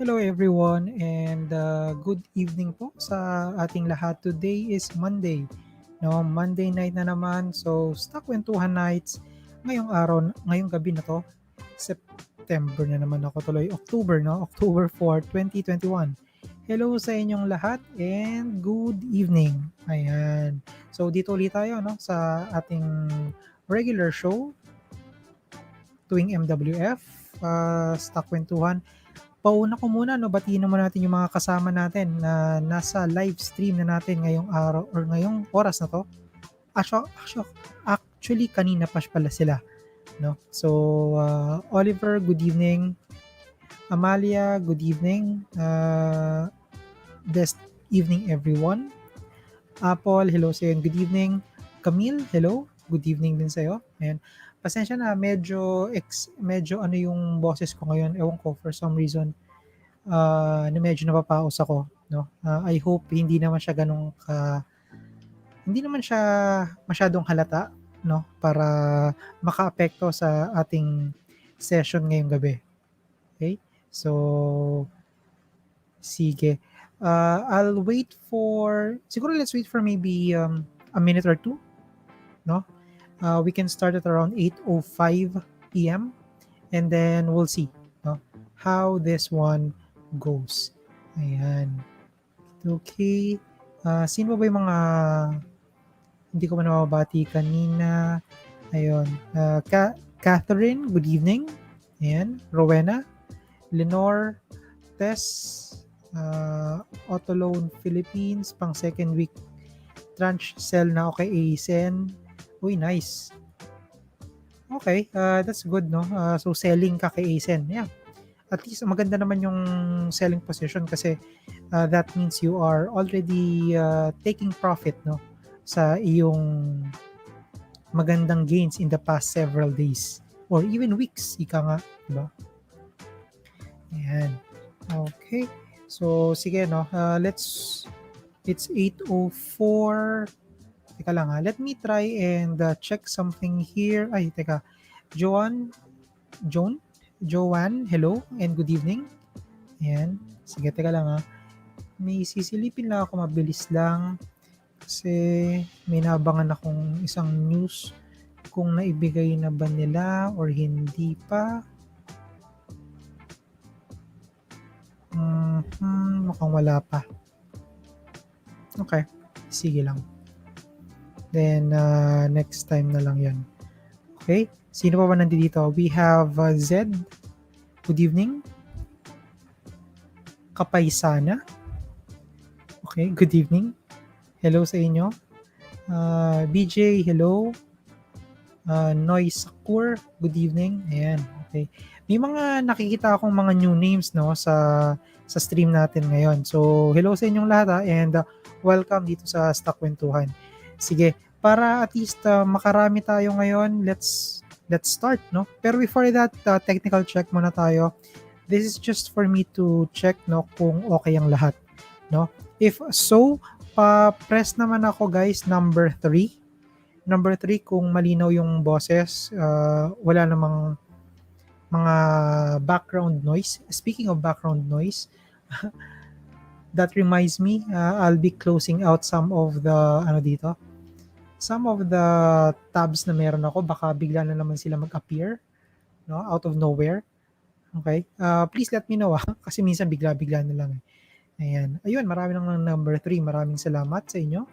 Hello everyone and good evening po sa ating lahat. Today is Monday. No, Monday night na naman. So, StockWentuhan nights. Ngayong gabi na to. September na naman ako tuloy. October, no? October 4, 2021. Hello sa inyong lahat and good evening. Ayan. So, dito ulit tayo, no? Sa ating regular show tuwing MWF, StockWentuhan. Pauna ko muna, no, batiin naman natin yung mga kasama natin na nasa live stream na natin ngayong araw or ngayong oras na to. Actually kanina pa pala sila, no? So, Oliver, good evening. Amalia, good evening. Best evening everyone. Apple, hello sa iyo, good evening. Camille, hello. Good evening din sa iyo. Ayan. Pasensya na, medyo ano yung boses ko ngayon. Ewan ko, for some reason, na medyo napapaos ako, no? I hope hindi naman siya masyadong halata, no? Para makaapekto sa ating session ngayong gabi. Okay? So, sige. Let's wait for maybe a minute or two, no? We can start at around 8:05 p.m. and then we'll see, no, how this one goes. Ayan. Okay. Sino ba yung mga hindi ko pa nababati kanina? Ayun. Catherine, good evening. Ayan. Rowena, Lenore, Tess, Auto Loan Philippines, pang second week tranche sell na okay, ASEN. Uy, nice. Okay, that's good, no? So, selling ka kay ASEN. Yeah. At least maganda naman yung selling position kasi that means you are already taking profit, no, sa iyong magandang gains in the past several days or even weeks, ika nga, diba? Ayan. Okay. So, sige, no. It's 8:04. Teka lang ha. Let me try and check something here. Ay, teka. Joanne, hello and good evening. Ayan. Sige, teka lang ha. May sisilipin lang ako, mabilis lang. Kasi may nabangan akong isang news kung naibigay na ba nila or hindi pa. Mukhang wala pa. Okay. Sige lang. Then, next time na lang yan. Okay. Sino pa ba nandito? We have Zed. Good evening. Kapaysana. Okay, good evening. Hello sa inyo. BJ, hello. Noy Sakur, good evening. Ayan, okay. May mga nakikita akong mga new names, no, sa stream natin ngayon. So, hello sa inyong lahat and welcome dito sa StockWentuhan. Sige, para at least makarami tayo ngayon, let's start, no? Pero before that, technical check muna tayo. This is just for me to check, no, kung okay ang lahat, no? If so, pa-press naman ako, guys, number 3. Number 3, kung malinaw yung boses, wala namang mga background noise. Speaking of background noise, that reminds me, I'll be closing out some of the tabs na meron ako. Baka bigla na naman sila mag-appear, no, out of nowhere. Okay? Please let me know, kasi minsan bigla-bigla na lang. Ayan. Ayun, marami nang number 3. Maraming salamat sa inyo.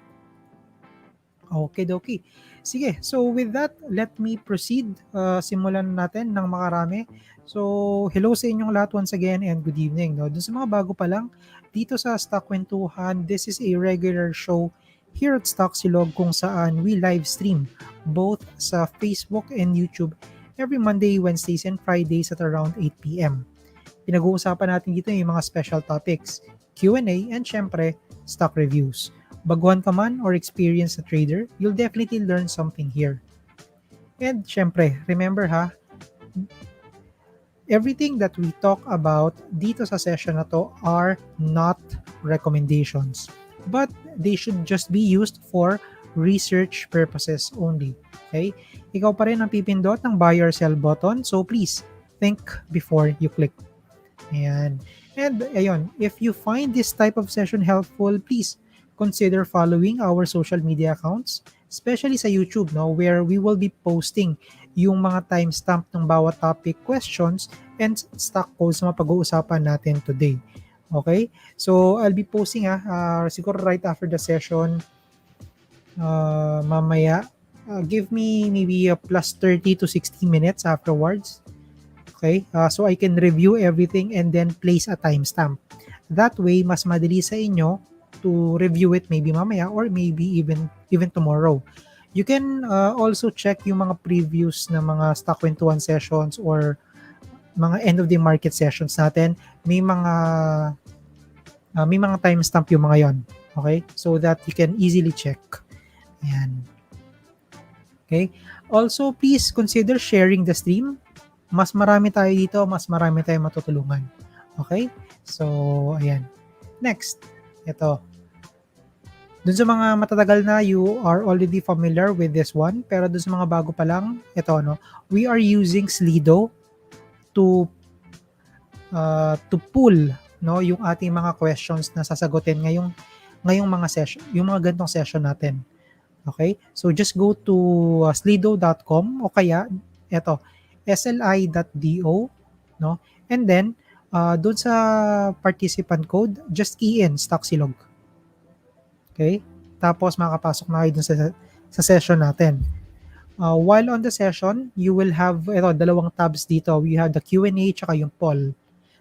Okay. Sige, so with that, let me proceed. Simulan natin ng makarami. So, hello sa inyong lahat once again and good evening. No? Dun sa mga bago pa lang, dito sa StockWentuhan, this is a regular show here at StockSilog kung saan we live stream both sa Facebook and YouTube every Monday, Wednesdays, and Fridays at around 8 p.m. Pinag-uusapan natin dito yung mga special topics, Q&A, and syempre, stock reviews. Baguhan ka man or experienced trader, you'll definitely learn something here. And syempre, remember everything that we talk about dito sa session na to are not recommendations, but they should just be used for research purposes only. Okay? Ikaw pa rin ang pipindot ng buy or sell button, so please think before you click. Ayan. And ayun, if you find this type of session helpful, please consider following our social media accounts, especially sa YouTube, no, where we will be posting yung mga timestamp ng bawat topic questions and stock codes na mapag-uusapan natin today. Okay? So, I'll be posting siguro right after the session mamaya. Give me maybe a plus 30 to 60 minutes afterwards. Okay? So I can review everything and then place a timestamp. That way, mas madali sa inyo to review it maybe mamaya or maybe even tomorrow. You can also check yung mga previews ng mga StockWentuhan sessions or mga end of the market sessions natin. May mga timestamp yung mga yon. Okay? So that you can easily check. Ayan. Okay? Also, please consider sharing the stream. Mas marami tayo dito, mas marami tayong matutulungan. Okay? So, ayan. Next, ito. Dun sa mga matatagal na, you are already familiar with this one. Pero dun sa mga bago pa lang, ito, no? We are using Slido to pull, no, yung ating mga questions na sasagutin ngayong mga session, yung mga ganitong session natin. Okay? So, just go to slido.com o kaya, ito, sli.do, no? And then, doon sa participant code, just key in StockSilog. Okay? Tapos, makapasok na kayo dun sa session natin. While on the session, you will have, dalawang tabs dito. We have the Q&A tsaka yung poll.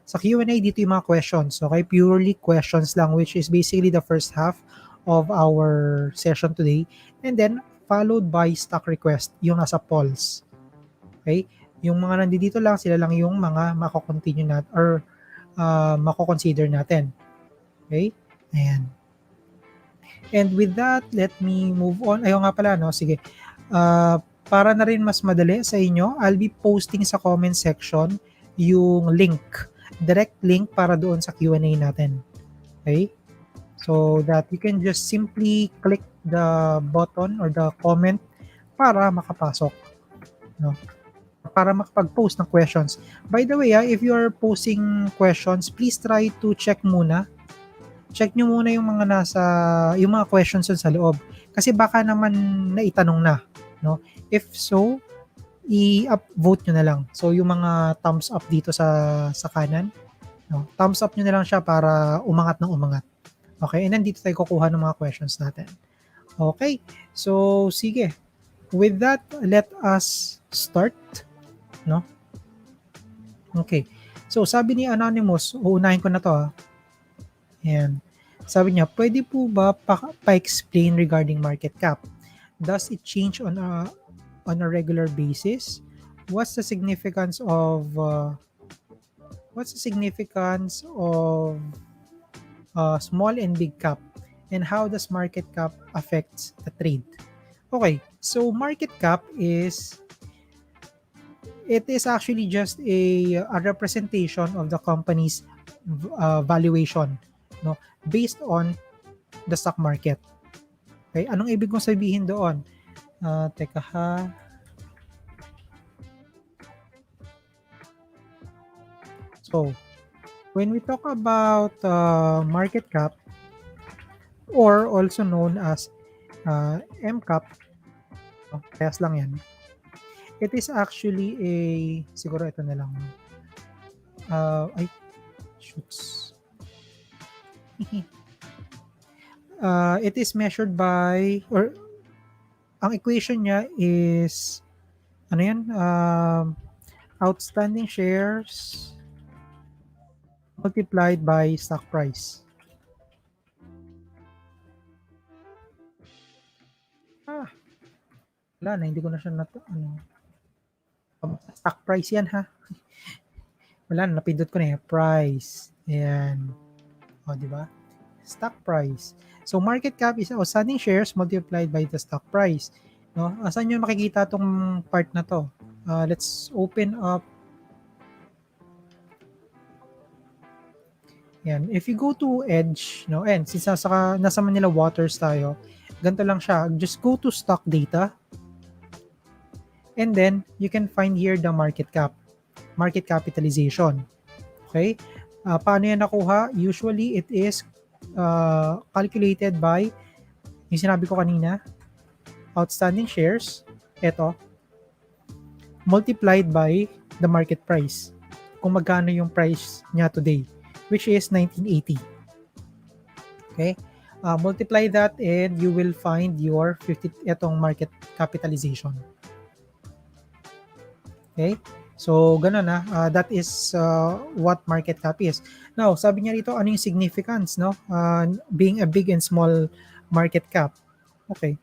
Sa Q&A, dito yung mga questions. Okay? Purely questions lang, which is basically the first half of our session today. And then, followed by stock request, yung nasa polls. Okay? Yung mga nandito lang, sila lang yung mga mako-continue natin or mako-consider natin. Okay? Ayan. And with that, let me move on. Ayaw nga pala, no? Sige. Para na rin mas madali sa inyo, I'll be posting sa comment section yung link. Direct link para doon sa Q&A natin. Okay? So that you can just simply click the button or the comment para makapasok. No? Para makapag-post ng questions. By the way, if you are posting questions, please try to check muna. Check nyo muna yung mga questions sa loob. Kasi baka naman naitanong na. No? If so, i-upvote nyo na lang. So, yung mga thumbs up dito sa kanan, no? Thumbs up nyo na lang siya para umangat ng umangat. Okay? And then dito tayo kukuha ng mga questions natin. Okay? So, sige. With that, let us start. No? Okay. So, sabi ni Anonymous, uunahin ko na to. Ayan. Sabi niya, pwede po ba pa-explain regarding market cap? Does it change on a regular basis? What's the significance of small and big cap? And how does market cap affects the trade? Okay, so market cap is actually just a representation of the company's valuation, no, based on the stock market. Okay, anong ibig kong sabihin doon? Teka ha. So, when we talk about market cap, or also known as MCAP, kayas lang yan. It is actually siguro ito na lang. Shoots. It is measured by, or ang equation niya is, ano yan? Outstanding shares multiplied by stock price. Wala na, hindi ko na siya stock price yan ha. Wala na, napindot ko na yan. Price. Ayan. O, di ba? Stock price. So, market cap is outstanding shares multiplied by the stock price. No? Saan nyo makikita tong part na to? Let's open up. Yan. If you go to Edge, no, and since nasa Manila Waters tayo, ganito lang siya. Just go to stock data. And then, you can find here the market cap. Market capitalization. Okay? Paano yan nakuha? Usually, it is calculated by, yung sinabi ko kanina, outstanding shares, ito, multiplied by the market price. Kung magkano yung price niya today, which is 1980. Okay? Multiply that and you will find your 50 etong market capitalization. Okay? So, ganun na. That is what market cap is. Now, sabi niya rito, ano yung significance, no? Being a big and small market cap. Okay.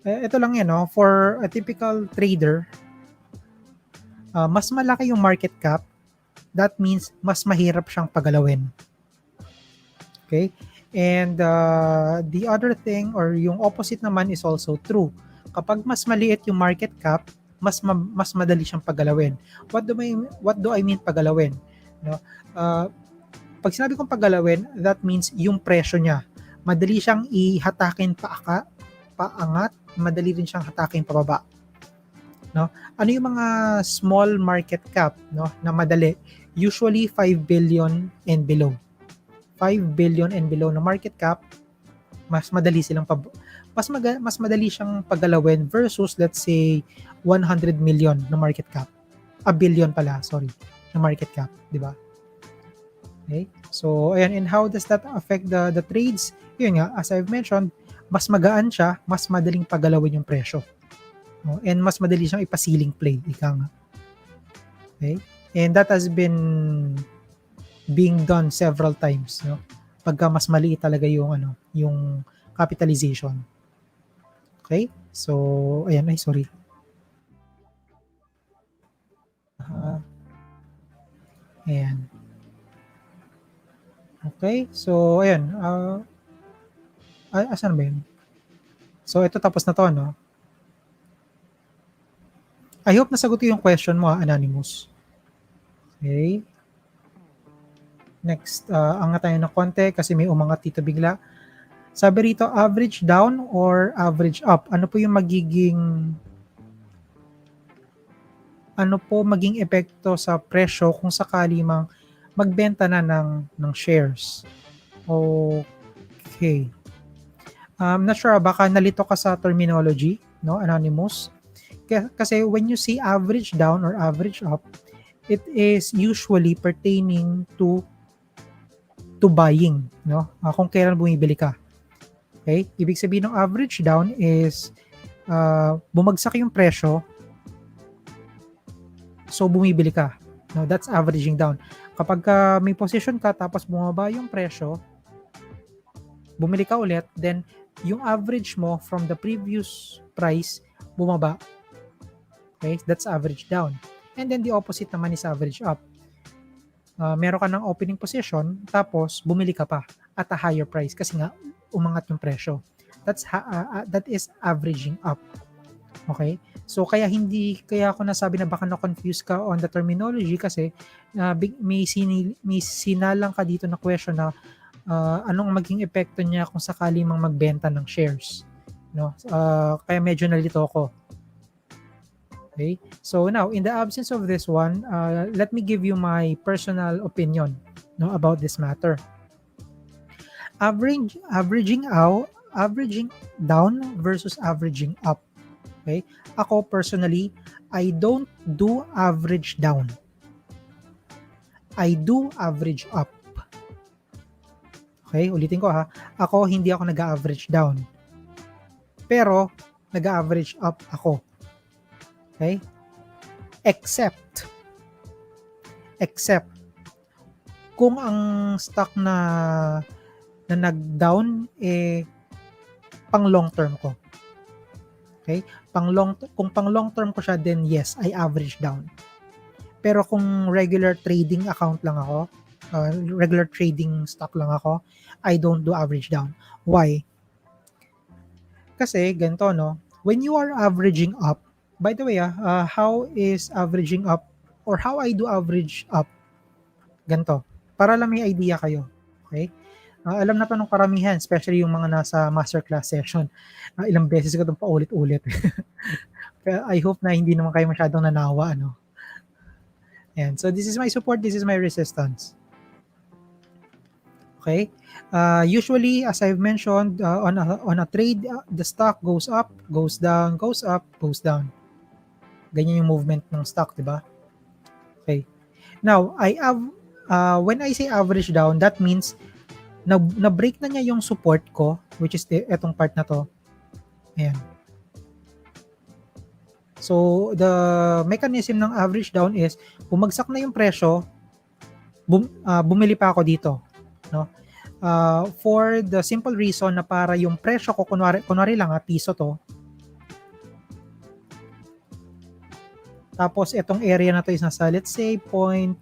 Ito lang yan, no? For a typical trader, mas malaki yung market cap, that means mas mahirap siyang pagalawin. Okay? And the other thing or yung opposite naman is also true. Kapag mas maliit yung market cap, mas madali siyang pagalawin. What do I mean pagalawin? No? Pag sinabi kong pagalawin, that means yung presyo niya. Madali siyang ihatakin paangat, madali rin siyang hatakin pababa. No? Ano yung mga small market cap, no, na madali? Usually 5 billion and below. 5 billion and below na market cap, mas madali silang mas madali siyang paggalawin versus let's say 100 million na market cap. A billion pala, sorry, na market cap, di ba? Okay? So, ayan, and how does that affect the trades? Yun nga, as I've mentioned, mas magaan siya, mas madaling paggalawin yung presyo. No? And mas madali siyang ipasiling play, ika nga. Okay? And that has been being done several times, no? Pagka mas maliit talaga yung yung capitalization. Okay? So, ayan, ay sorry. Ayan. Okay? So, ayan, asan ba yun? So, ito tapos na to, no? I hope nasagot ko yung question mo, Anonymous. Okay? Next, angat tayo ng konti kasi may umangat dito bigla. Sabi rito, average down or average up? Ano po maging epekto sa presyo kung sakali mang magbenta na ng shares? Okay. I'm not sure, baka nalito ka sa terminology, no, Anonymous? Kasi when you see average down or average up, it is usually pertaining to buying, no? Kung kailan bumibili ka. Okay? Ibig sabihin ng average down is bumagsak yung presyo, so bumibili ka. No, that's averaging down. Kapag may position ka tapos bumaba yung presyo, bumili ka ulit, then yung average mo from the previous price bumaba. Okay? That's average down. And then the opposite naman is average up. Meron ka ng opening position, tapos bumili ka pa at a higher price kasi nga umangat yung presyo. That is averaging up. Okay? So kaya ako nasabi na baka na-confuse ka on the terminology kasi may sinalang ka dito na question na anong maging epekto niya kung sakali mang magbenta ng shares. No? Kaya medyo nalito ako. Okay? So now, in the absence of this one, let me give you my personal opinion, no, about this matter. Averaging down versus averaging up. Okay? Ako personally, I don't do average down. I do average up. Okay? Ulitin ko ha. Hindi ako nag-average down. Pero, nag-average up ako. Okay? Except kung ang stock na nag-down pang long term ko. Okay? Kung pang long term ko siya, then yes, I average down. Pero kung regular trading account lang ako, regular trading stock lang ako, I don't do average down. Why? Kasi ganito, no? When you are averaging up, by the way, how is averaging up or how I do average up? Ganito, para lang may idea kayo. Okay? Alam na to ng karamihan, especially yung mga nasa masterclass session. Ilang beses ko itong paulit-ulit. Kaya I hope na hindi naman kayo masyadong nanawa. Ano? And so this is my support, this is my resistance. Okay? Usually, as I've mentioned, on a trade, the stock goes up, goes down, goes up, goes down. Ganyan yung movement ng stock, di ba? Okay. Now, when I say average down, that means na-break na niya yung support ko, which is etong part na to. Ayan. So, the mechanism ng average down is, bumagsak na yung presyo, bumili pa ako dito. No? For the simple reason na para yung presyo ko, kunwari lang piso to. Tapos, itong area na to is nasa, let's say, 0.90.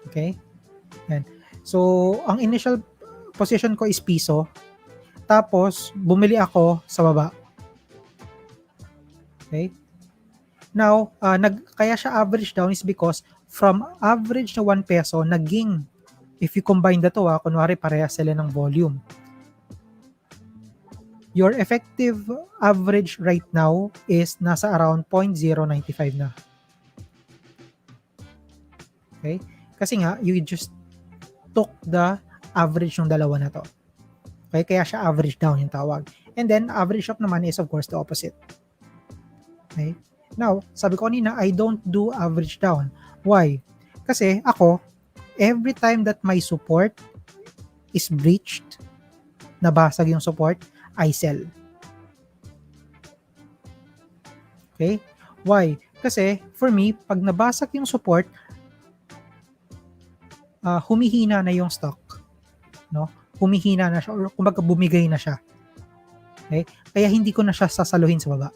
Okay? Yan. So, ang initial position ko is piso. Tapos, bumili ako sa baba. Okay? Now, kaya siya average down is because from average na 1 peso, naging, if you combine the two, kunwari parehas sila ng volume. Your effective average right now is nasa around 0.095 na. Okay? Kasi nga, you just took the average ng dalawa na to. Okay? Kaya siya average down yung tawag. And then, average up naman is of course the opposite. Okay? Now, sabi ko kanina, I don't do average down. Why? Kasi ako, every time that my support is breached, nabasag yung support, I sell. Okay? Why? Kasi, for me, pag nabasag yung support, humihina na yung stock. No? Humihina na siya, or kumbaga bumigay na siya. Okay? Kaya hindi ko na siya sasaluhin sa baba.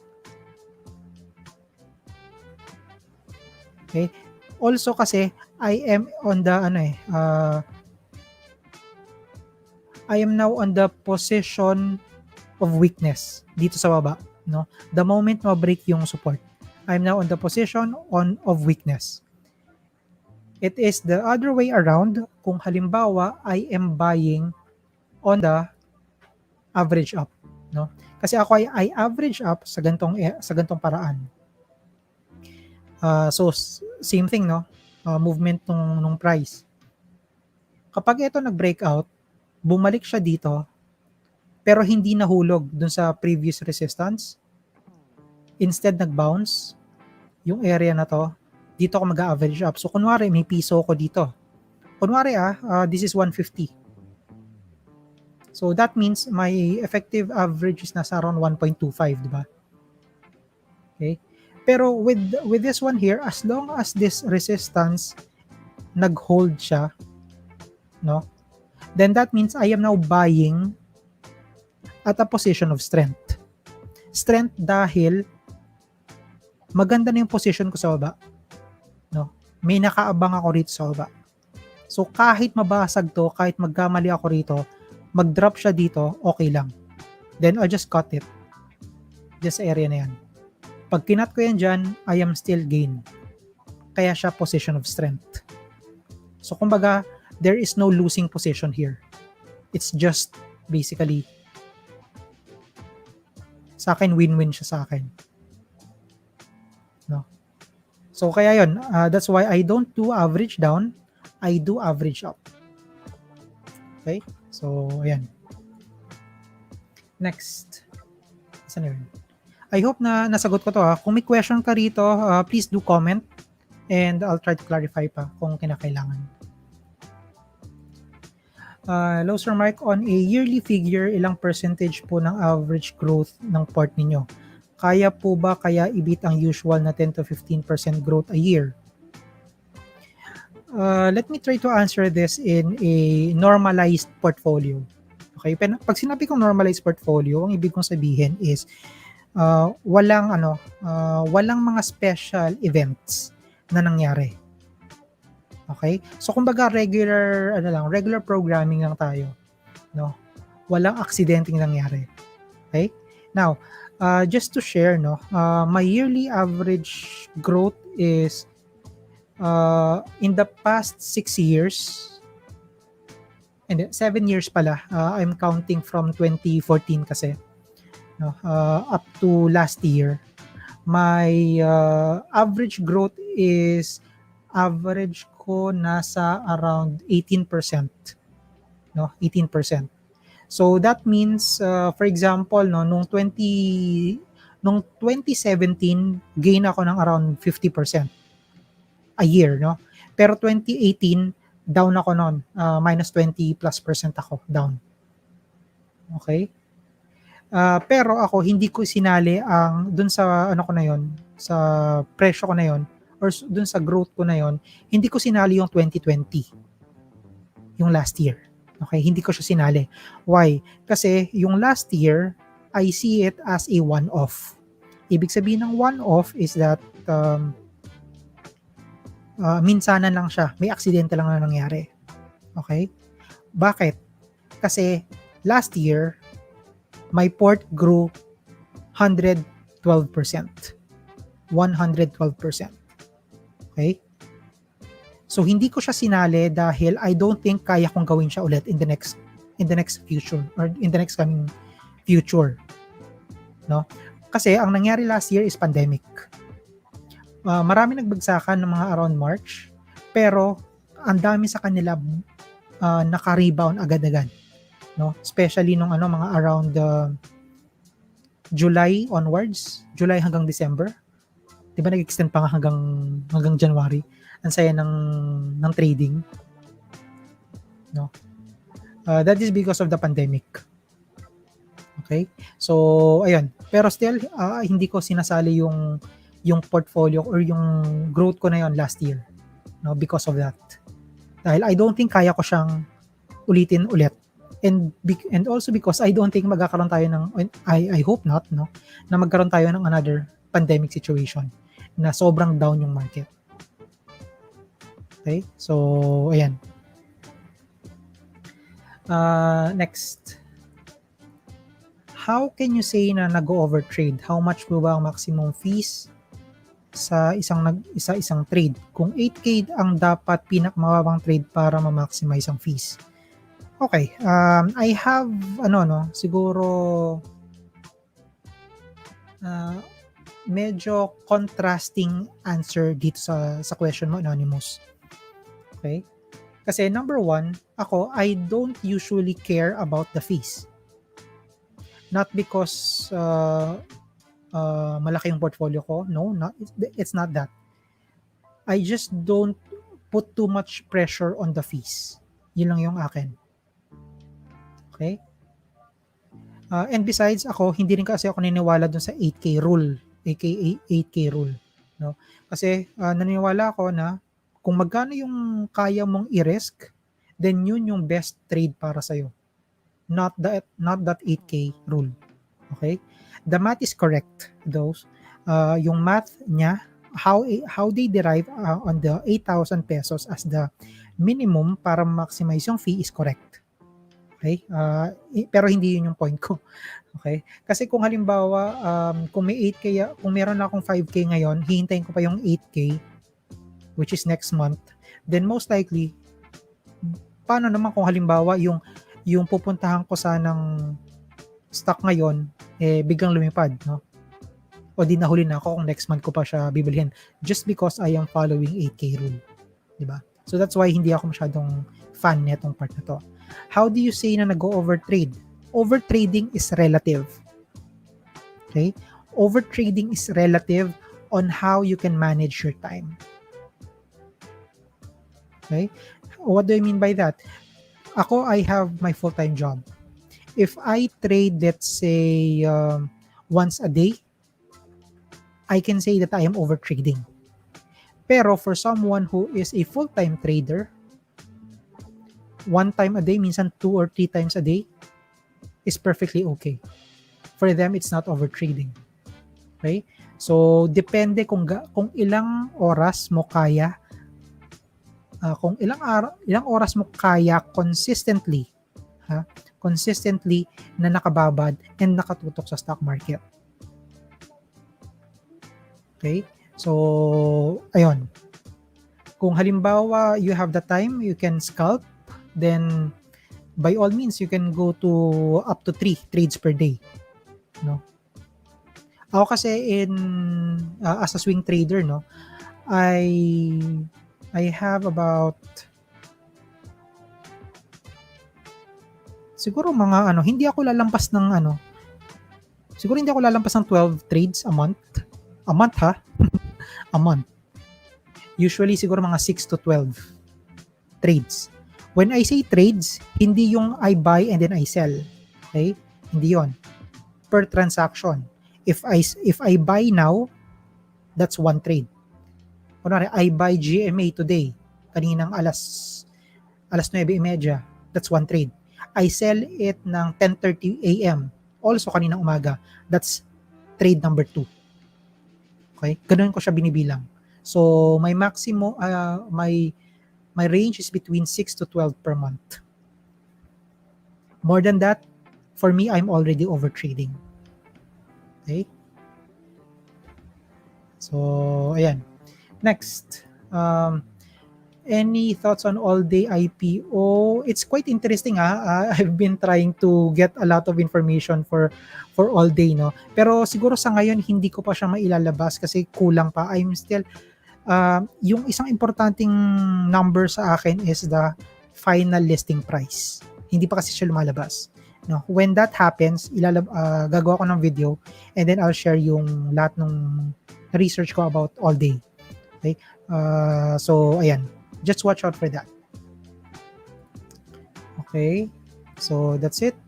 Okay? Also kasi, I am on the, I am now on the position of weakness dito sa baba, no? The moment ma-break yung support, I'm now on the position of weakness. It is the other way around kung halimbawa I am buying on the average up, no? Kasi ako ay average up sa gantong paraan. So same thing, no? Movement nung price. Kapag ito nag-breakout, bumalik siya dito, pero hindi nahulog dun sa previous resistance. Instead, nag-bounce yung area na to. Dito ako mag-average up. So, kunwari, may piso ko dito. Kunwari, this is 150. So, that means my effective average is nasa around 1.25, di ba? Okay? Pero with this one here, as long as this resistance nag-hold siya, no? Then that means I am now buying at a position of strength. Strength dahil maganda na yung position ko sa baba. No? May nakaabang ako rito sa baba. So kahit mabasag to, kahit magkamali ako rito, mag-drop siya dito, okay lang. Then I'll just cut it. Just sa area na yan. Pag kinat ko yan dyan, I am still gain. Kaya siya position of strength. So kumbaga, there is no losing position here. It's just basically sa akin, win-win siya sa akin. No? So, kaya yun. That's why I don't do average down. I do average up. Okay? So, ayan. Next. Saan yun? I hope na nasagot ko to. Kung may question ka rito, please do comment and I'll try to clarify pa kung kinakailangan. Hello Sir Mark, on a yearly figure, ilang percentage po ng average growth ng port ninyo? Kaya po ba kaya i-beat ang usual na 10 to 15% growth a year? Let me try to answer this in a normalized portfolio. Okay, pag sinabi kong normalized portfolio, ang ibig kong sabihin is walang mga special events na nangyari. Okay? So kumbaga regular programming lang tayo, no? Walang aksidenteng nangyari. Okay? Now, just to share, no, my yearly average growth is in the past 6 years, and 7 years pala. I'm counting from 2014 kasi, no, up to last year. my average growth is average ko nasa around 18%, no? 18%. So that means for example, no, nung 2017 gain ako ng around 50% a year, no? Pero 2018 down ako noon, minus 20+% ako down. Okay? Pero ako hindi ko sinali ang dun sa ano ko na yon, sa presyo ko na yon, or dun sa growth ko na yon, hindi ko sinali yung 2020, yung last year. Okay, hindi ko siya sinali. Why? Kasi yung last year, I see it as a one-off. Ibig sabihin ng one-off is that minsanan lang siya. May aksidente lang na nangyari. Okay? Bakit? Kasi last year, my port grew 112%. 112%. Okay? So hindi ko siya sinali dahil I don't think kaya kong gawin siya ulit in the next future, or in the next coming future. No? Kasi ang nangyari last year is pandemic. Marami nagbagsakan ng mga around March, pero ang dami sa kanila naka-rebound agad-agad, no? Especially nung mga around July onwards, July hanggang December. 'Di ba nag-extend pa nga hanggang January. Ang saya ng trading, no? That is because of the pandemic. Okay? So, ayun. Pero still, hindi ko sinasali yung portfolio or yung growth ko na yon last year, no, because of that. Dahil I don't think kaya ko siyang ulitin ulit. And also because I don't think magkakaroon tayo ng, I hope not, no, na magkaroon tayo ng another pandemic situation na sobrang down yung market. Okay? So, ayan. Next. How can you say na nag-overtrade? How much po ba ang maximum fees sa isang trade? Kung 8K ang dapat pinakamababang trade para ma-maximize ang fees. Okay, I have siguro medyo contrasting answer dito sa question mo, Anonymous. Okay? Kasi number one, ako, I don't usually care about the fees. Not because malaki yung portfolio ko. No, it's not that. I just don't put too much pressure on the fees. Yun lang yung akin. Okay? And besides, hindi rin kasi ako naniniwala dun sa 8K rule. aka 8K rule. No? Kasi naniniwala ako na kung magkano yung kaya mong i-risk, then yun yung best trade para sa'yo. Not that 8K rule. Okay? The math is correct. Yung math niya, how they derive on the 8,000 pesos as the minimum para maximize yung fee is correct. Okay? Pero hindi yun yung point ko. Okay? Kasi kung halimbawa, kung may 8K, kung meron na akong 5K ngayon, hihintayin ko pa yung 8K, which is next month, then most likely, paano naman kung halimbawa yung pupuntahan ko sanang stock ngayon, biglang lumipad, no? O di nahuli na ako kung next month ko pa siya bibilhin just because I am following 8K rule. Diba? So that's why hindi ako masyadong fan netong part na to. How do you say na nag-overtrade? Overtrading is relative. Okay? Overtrading is relative on how you can manage your time. Okay? What do I mean by that? I have my full-time job. If I trade, let's say, once a day, I can say that I am overtrading. Pero for someone who is a full-time trader, one time a day, minsan 2 or 3 times a day, is perfectly okay. For them, it's not overtrading. Okay? So, depende kung ilang oras mo kaya, kung ilang oras mo kaya consistently na nakababad and nakatutok sa stock market. Okay? So, ayun. Kung halimbawa you have the time, you can scalp, then by all means, you can go to up to 3 trades per day. No? Ako kasi as a swing trader, no, I have about siguro mga hindi ako lalampas ng siguro hindi ako lalampas ng 12 trades a month. A month ha? A month. Usually siguro mga 6 to 12 trades. When I say trades, hindi yung I buy and then I sell. Okay? Hindi yon. Per transaction. If I buy now, that's one trade. Kunwari, I buy GMA today, kaninang alas 9:30, that's one trade. I sell it ng 10:30 a.m. also kaninang umaga, that's trade number 2. Okay? Ganun ko siya binibilang. So, my maximum, my range is between 6 to 12 per month. More than that, for me, I'm already overtrading. Okay? So, ayan. Next, any thoughts on all-day IPO? It's quite interesting. I've been trying to get a lot of information for all day, no. Pero siguro sa ngayon hindi ko pa siya mailalabas kasi kulang pa. I'm still yung isang importanteng number sa akin is the final listing price. Hindi pa kasi siya lumalabas. No, when that happens, gagawa ko ng video and then I'll share yung lahat ng research ko about all day. Okay? So ayan, just watch out for that. Okay? So that's it.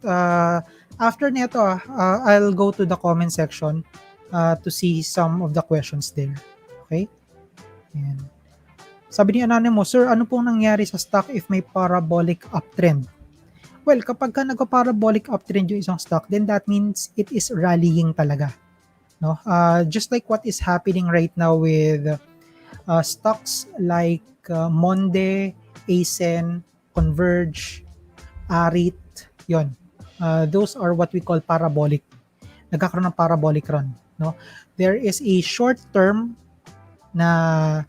After nito, I'll go to the comment section to see some of the questions there. Okay? Ayan. Sabi ni Anonymous, Sir, ano pong nangyari sa stock if may parabolic uptrend? Well, kapag ka nagpa-parabolic uptrend yung isang stock, then that means it is rallying talaga. No? Just like what is happening right now with stocks like Monde, Ascen, Converge, Arit, yon. Those are what we call parabolic. Nagkakaroon ng parabolic run. No? There is a short-term na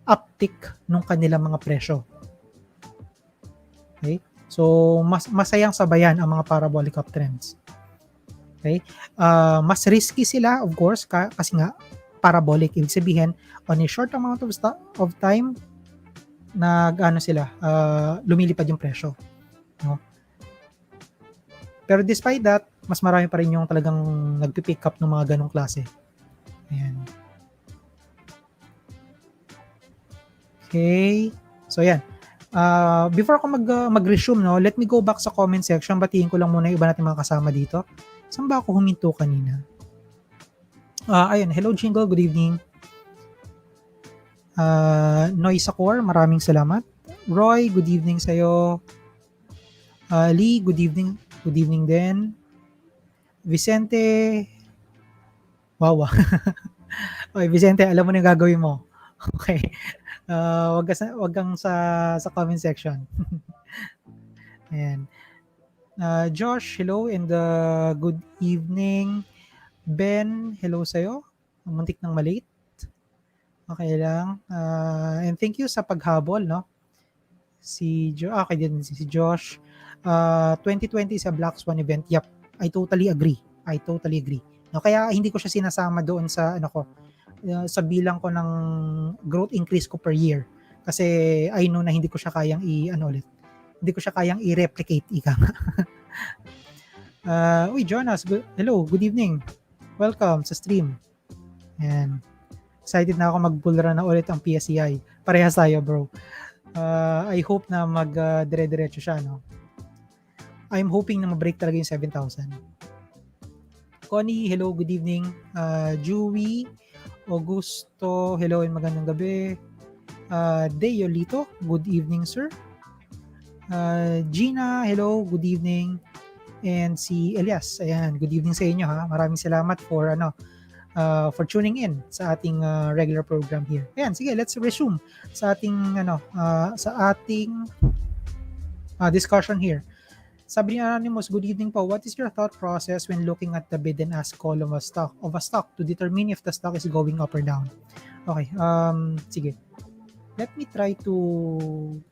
uptick nung kanilang mga presyo. Okay? So, masayang sabayan ang mga parabolic uptrends. Okay? Mas risky sila, of course, kasi nga, parabolic. Ibig sabihin, on a short amount of time, lumilipad yung presyo. No? Pero despite that, mas marami pa rin yung talagang nagpipick up ng mga ganong klase. Ayan. Okay. So, yan. Before ako mag-resume, no, let me go back sa comment section. Batiin ko lang muna yung iba natin mga kasama dito. Saan ba ako huminto kanina? Ayun. Hello, Jingle. Good evening. Noisakor, maraming salamat. Roy, good evening sa'yo. Lee, good evening. Good evening din. Vicente. Wow. Okay, Vicente, alam mo na yung gagawin mo. Okay. Wag kang sa comment section. Ayan. Josh, hello and good evening. Ben, hello sa'yo. Muntik ng malate. Okay lang. And thank you sa paghabol, no? Okay din si Josh. 2020 is a Black Swan event. Yep, I totally agree. No, kaya hindi ko siya sinasama doon sa sa bilang ko ng growth increase ko per year. Kasi I know na hindi ko siya kayang Hindi ko siya kayang i-replicate, ika nga. Uy, Jonas, hello, good evening. Welcome sa stream. And excited na ako mag-bullrun na ulit ang PSCI. Parehas tayo, bro. I hope na dire-diretso siya, no? I'm hoping na ma-break talaga yung 7,000. Connie, hello, good evening. Jewy, Augusto, hello and magandang gabi. Deolito, good evening, sir. Gina, hello, good evening. And si Elias, ayan, good evening sa inyo, ha. Maraming salamat for tuning in sa ating regular program here. Ayan, sige, let's resume sa ating discussion here. Sabi ni Anonymous, good evening po. What is your thought process when looking at the bid and ask call of a stock to determine if the stock is going up or down? Okay, sige. Let me try to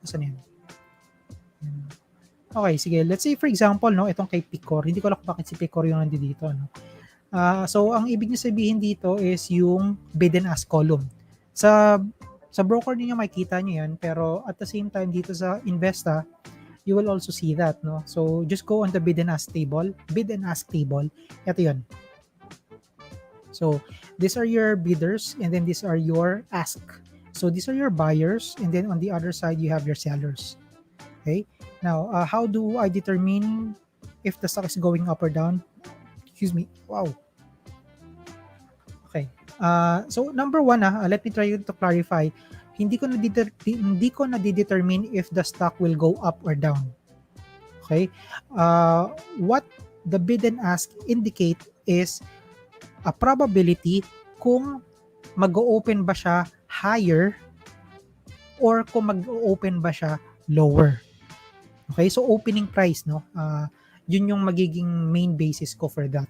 saan yan? Okay, sige. Let's say for example, no, itong kay Picor. Hindi ko alam bakit si Picor yung nandito, no. So ang ibig niyo sabihin dito is yung bid and ask column. Sa broker niyo makikita niyo 'yan, pero at the same time dito sa Investa, you will also see that, no? So just go on the bid and ask table. Bid and ask table. Ito 'yon. So these are your bidders and then these are your ask. So these are your buyers and then on the other side you have your sellers. Okay? Now, how do I determine if the stock is going up or down? Excuse me. Wow. Okay. So number one, let me try to clarify. Hindi ko na determine if the stock will go up or down. Okay? What the bid and ask indicate is a probability kung mag-open ba siya higher or kung mag-open ba siya lower. Okay? So opening price, no? Yun yung magiging main basis ko for that.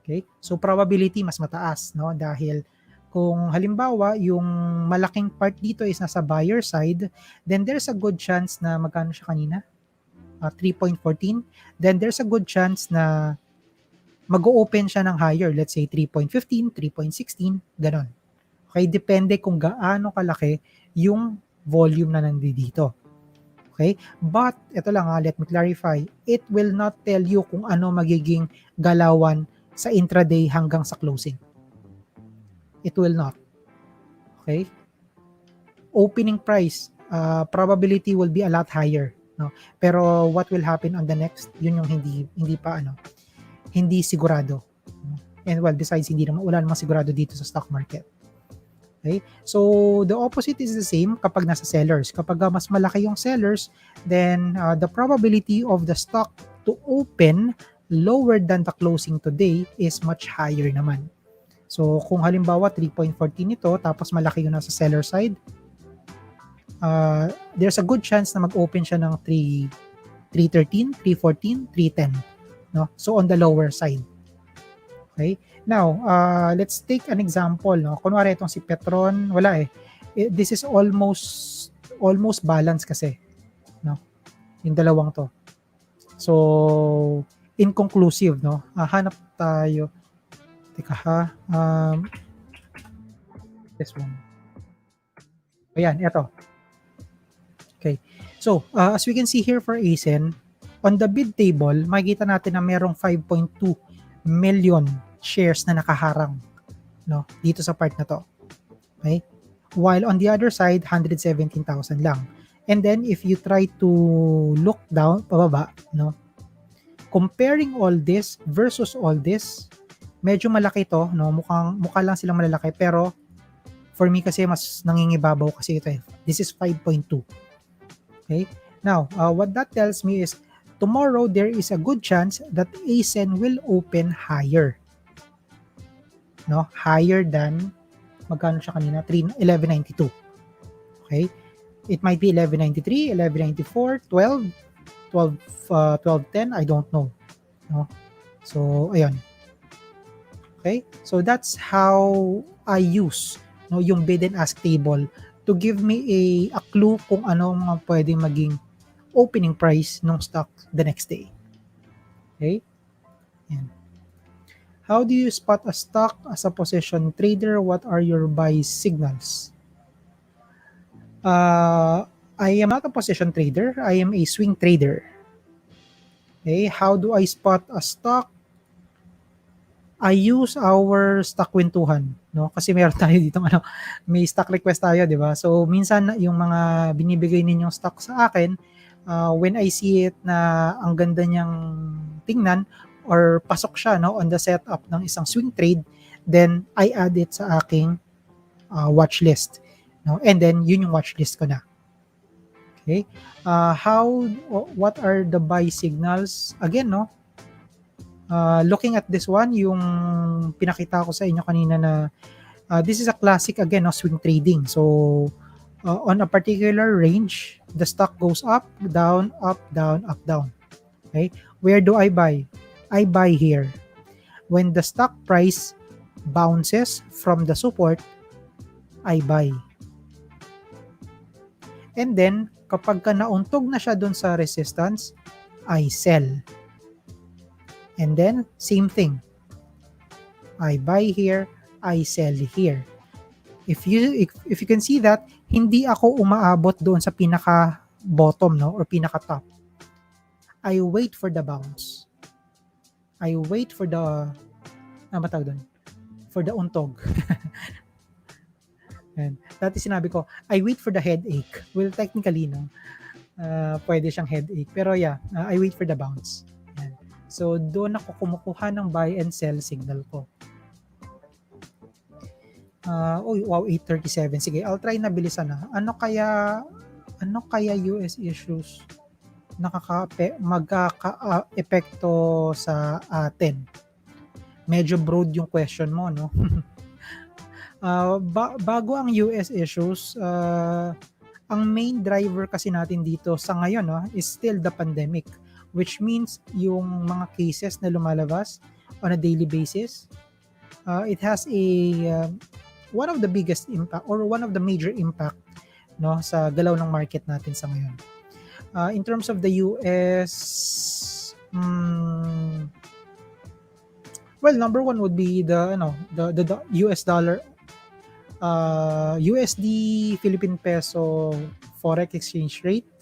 Okay? So probability mas mataas, no? Dahil kung halimbawa yung malaking part dito is nasa buyer side, then there's a good chance na magkano siya kanina? 3.14. Then there's a good chance na mag-open siya ng higher, let's say 3.15, 3.16, ganon. Okay, depende kung gaano kalaki yung volume na nandito. Okay? But ito lang let me clarify. It will not tell you kung ano magiging galawan sa intraday hanggang sa closing. It will not. Okay? Opening price, probability will be a lot higher, no? Pero what will happen on the next, yun yung hindi sigurado. And well, besides wala namang sigurado dito sa stock market. Okay? So the opposite is the same kapag nasa sellers. Kapag mas malaki yung sellers, then the probability of the stock to open lower than the closing today is much higher naman. So kung halimbawa 3.14 ito tapos malaki yung nasa seller side, there's a good chance na mag-open siya ng 313, 314, 310, no? So on the lower side. Okay? Now, let's take an example, no? Kunwari itong si Petron, wala eh. This is almost balance kasi, no? Yung dalawang to. So, inconclusive, no? Hanap tayo. Teka ha. This one. Ayan, ito. Okay. So, as we can see here for ASEN, on the bid table, makikita natin na merong 5.2 million shares na nakaharang, no, dito sa part na to. Okay? While on the other side, 117,000 lang. And then if you try to look down, pababa, no, comparing all this versus all this, medyo malaki to, no, mukha lang silang malalaki, pero for me kasi mas nangingibabaw kasi ito eh. This is 5.2. Okay? Now, what that tells me is tomorrow there is a good chance that ASEN will open higher. No? Higher than magkano siya kanina? 1192. Okay? It might be 1193, 1194, 12, 1210, I don't know. No? So, ayun. Okay? So that's how I use, no, yung bid and ask table to give me a clue kung ano mga pwedeng maging opening price ng stock the next day. Okay? Yan. How do you spot a stock as a position trader? What are your buy signals? I am not a position trader. I am a swing trader. Okay? How do I spot a stock? I use our StockWentuhan, no? Kasi meron tayo dito may stock request tayo, 'di ba? So minsan yung mga binibigay ninyong stock sa akin, when I see it na ang ganda niyang tingnan or pasok siya, no, on the setup ng isang swing trade, then I add it sa aking watch list, no? And then yun yung watch list ko na. Okay? What are the buy signals? Again, no? Looking at this one, yung pinakita ko sa inyo kanina na this is a classic again, no, swing trading. So on a particular range, the stock goes up, down, up, down, up, down. Okay? Where do I buy? I buy here. When the stock price bounces from the support, I buy. And then, kapag nauntog na siya dun sa resistance, I sell. And then, same thing. I buy here, I sell here. If you can see that, hindi ako umaabot doon sa pinaka bottom, no, or pinaka top. I wait for the bounce. I wait for the matawag doon, for the untog. And dati sinabi ko, I wait for the headache. Well, technically, no, pwede siyang headache. Pero yeah, I wait for the bounce. Yan. So, doon ako kumukuha ng buy and sell signal ko. Oh, wow, 8:37. Sige, I'll try na bilisan na. Ano kaya US issues magkaka-epekto sa atin? Medyo broad yung question mo, no? Bago ang US issues, ang main driver kasi natin dito sa ngayon, no, is still the pandemic, which means yung mga cases na lumalabas on a daily basis, it has a one of the biggest impact or one of the major impact, no, sa galaw ng market natin sa ngayon. In terms of the US, well, number one would be the US dollar, USD Philippine peso forex exchange rate.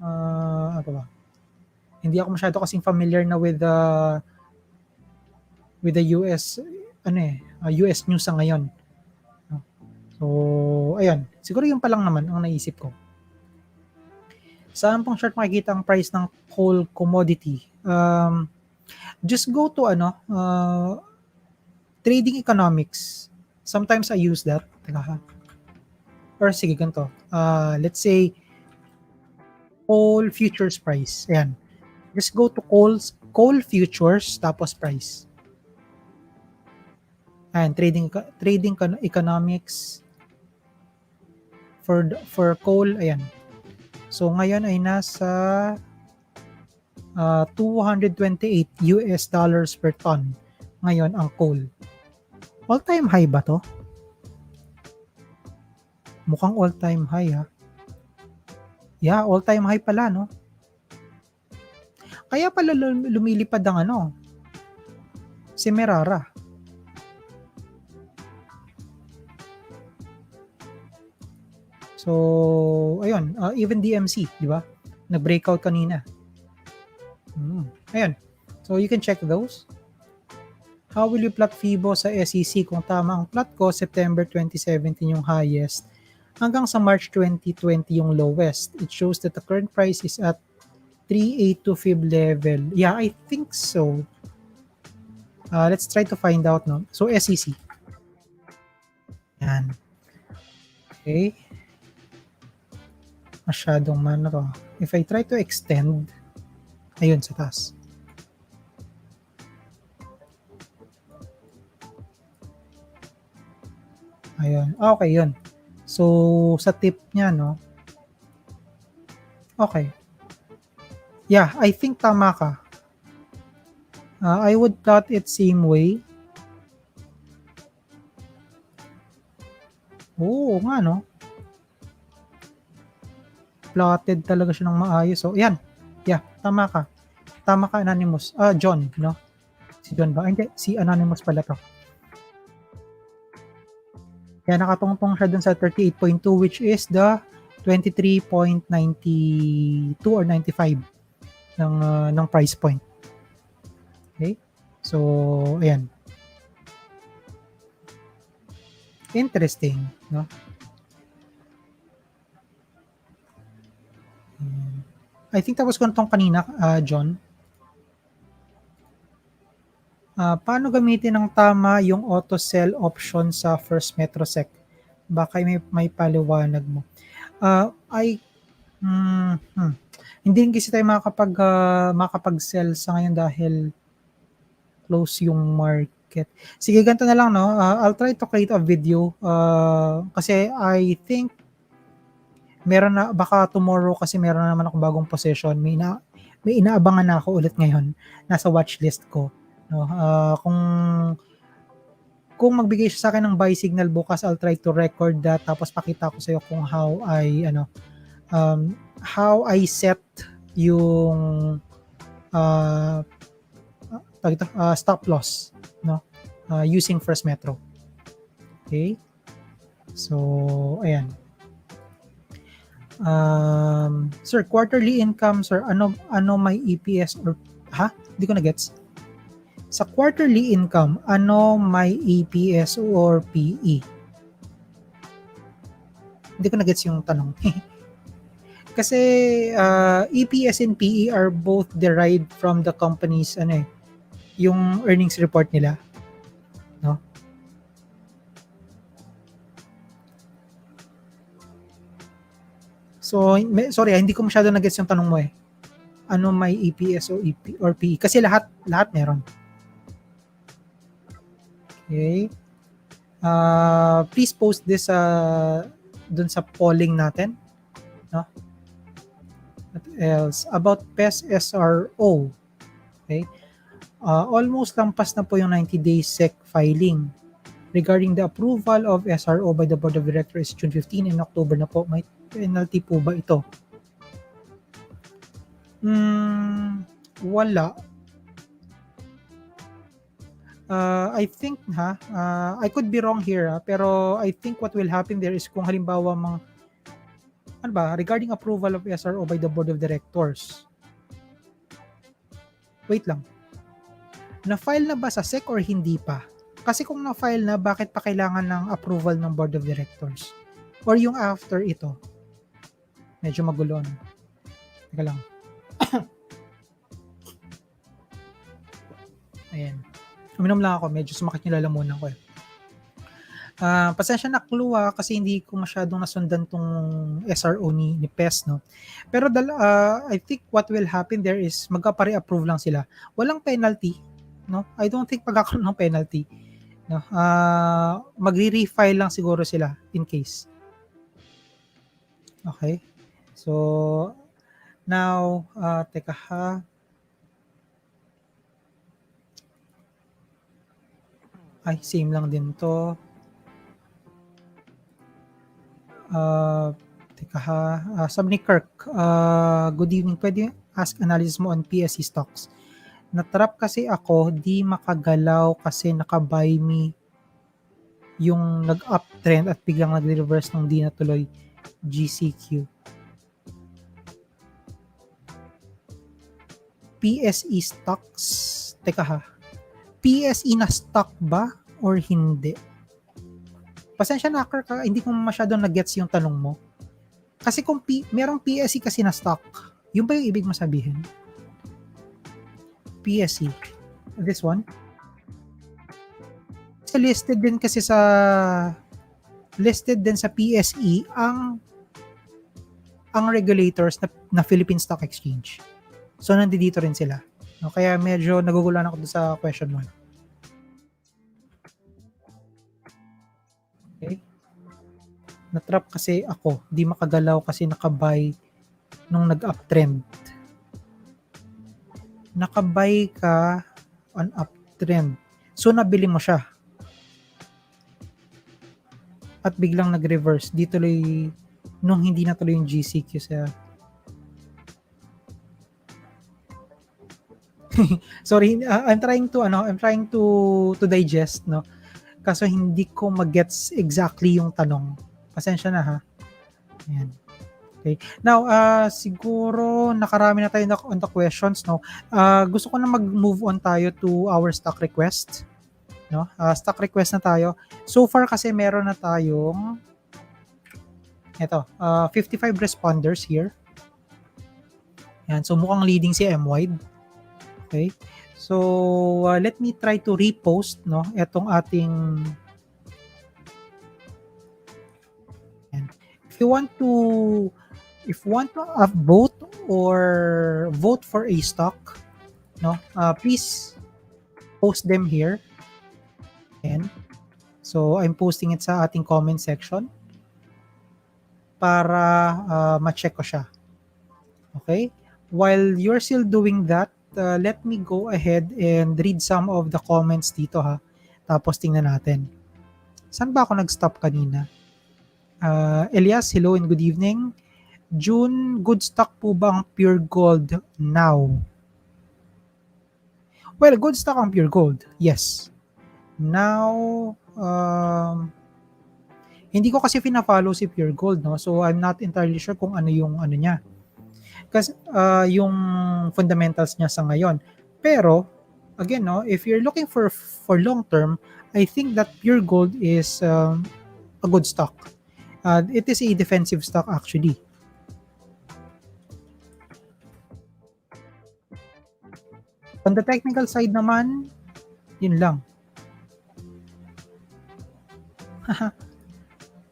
Ano ba? Hindi ako masyado kasing familiar na with the US US news sa ngayon. So, ayan. Siguro yun pa lang naman ang naisip ko. Saan pong chart makikita ang price ng coal commodity? Just go to trading economics. Sometimes I use that. Or sige, ganito. Let's say coal futures price. Ayan. Just go to coal futures tapos price. And trading economics for coal, ayan. So ngayon ay nasa 228 US dollars per ton ngayon ang coal. All-time high ba to? Mukhang all-time high, ha? Yeah, all-time high pala, no? Kaya pala lumilipad ang si Merara. So, ayun, even DMC, di ba? Nag-breakout kanina. Ayun. So, you can check those. How will you plot FIBO sa SEC? Kung tama ang plot ko, September 2017 yung highest, hanggang sa March 2020 yung lowest. It shows that the current price is at 382 fib level. Yeah, I think so. Let's try to find out, no? So, SEC. Yan. Okay. Masyadong to. If I try to extend, ayun sa taas. Ayun. Okay, yun. So, sa tip niya, no? Okay. Yeah, I think tama ka. I would plot it same way. Oo nga, no? Plotted talaga siya ng maayos. So, yan. Yeah, tama ka. Tama ka, Anonymous. John, no? Si John ba? Hindi, si Anonymous pala to. Kaya nakatungtong siya dun sa 38.2, which is the 23.92 or 95 ng price point. Okay? So, ayan. Interesting, no? I think tapos ko na itong kanina, John. Paano gamitin ng tama yung auto sell option sa First Metrosec? Baka may paliwanag mo. Hindi rin kasi tayo makapag-sell sa ngayon dahil close yung market. Sige, ganito na lang, no? I'll try to create a video kasi I think meron na, baka tomorrow kasi meron na naman ako bagong position. May inaabangan na ako ulit ngayon. Nasa watchlist ko. No? Kung magbigay siya sa akin ng buy signal bukas, I'll try to record that. Tapos pakita ko sa iyo kung how I set yung stop loss. No? using First Metro. Okay? So, ayan. Sir, quarterly income, sir, ano may EPS or Hindi ko na gets. Sa quarterly income, ano may EPS or PE? Hindi ko na gets yung tanong. Kasi EPS and PE are both derived from the company's yung earnings report nila, no? So, sorry, hindi ko masyado na-gets yung tanong mo eh. Ano may EPS o or PE? Kasi lahat meron. Okay. Please post this dun sa polling natin, no? What else? About PES SRO. Okay. Almost lampas na po yung 90-day SEC filing. Regarding the approval of SRO by the Board of Directors June 15 in October na po, may penalty po ba ito? Wala. I think I could be wrong here pero I think what will happen there is kung halimbawa regarding approval of SRO by the Board of Directors. Wait lang. Na-file na ba sa SEC or hindi pa? Kasi kung na-file na, bakit pa kailangan ng approval ng Board of Directors? Or yung after ito? Medyo magulo. Teka lang. Ayan. Uminom lang ako. Medyo sumakit yung lalamunan ko eh. Pasensya na clue kasi hindi ko masyadong nasundan tong SRO ni PES, no? Pero I think what will happen there is magka-pre-approve lang sila. Walang penalty, no? I don't think magkakaroon ng penalty. No? Magre-refile lang siguro sila in case. Okay? So, now, teka ha. Ay, same lang din to. Teka ha. Sabi ni Kirk, good evening. Pwede ask analysis mo on PSE stocks. Natrap kasi ako, di makagalaw kasi naka-buy me yung nag-uptrend at biglang nag-reverse nung di natuloy GCQ. PSE stocks. Teka ha. PSE na stock ba or hindi? Pasensya na, Kirk, hindi ko masyadong na-gets yung tanong mo. Kasi kung merong PSE kasi na stock, yun ba yung ibig mo sabihin? PSE. This one? Kasi listed din sa PSE ang regulators na Philippine Stock Exchange. So, nandito rin sila. No, kaya medyo nagugulan ako doon sa question 1. Okay. Natrap kasi ako. Di makagalaw kasi nakabuy nung nag-uptrend. Nakabuy ka on uptrend. So, nabili mo siya. At biglang nag-reverse. Di tuloy nung hindi na tuloy yung GCQ sa... Sorry, I'm trying to digest, no. Kaso hindi ko magets exactly yung tanong. Pasensya na ha. Ayan. Okay. Now, siguro nakarami na tayo on the questions, no. Gusto ko na mag-move on tayo to our stock request, no. Stock request na tayo. So far kasi meron na tayong 55 responders here. Ayan, so mukhang leading si M-Wide. Okay. So, let me try to repost, no, etong ating... If you want to upvote or vote for a stock, no, please post them here. And so, I'm posting it sa ating comment section para ma-check ko siya. Okay? While you're still doing that, let me go ahead and read some of the comments dito ha. Tapos tingnan natin. Saan ba ako nag-stop kanina? Elias, hello and good evening. June, good stock po ba ang Pure Gold now? Well, good stock ang Pure Gold. Yes. Now, hindi ko kasi fina-follow si Pure Gold, no? So I'm not entirely sure kung ano yung ano niya. Kasi yung fundamentals niya sa ngayon. Pero again, no, if you're looking for long term, I think that Pure Gold is a good stock. It is a defensive stock actually. On the technical side naman, yun lang.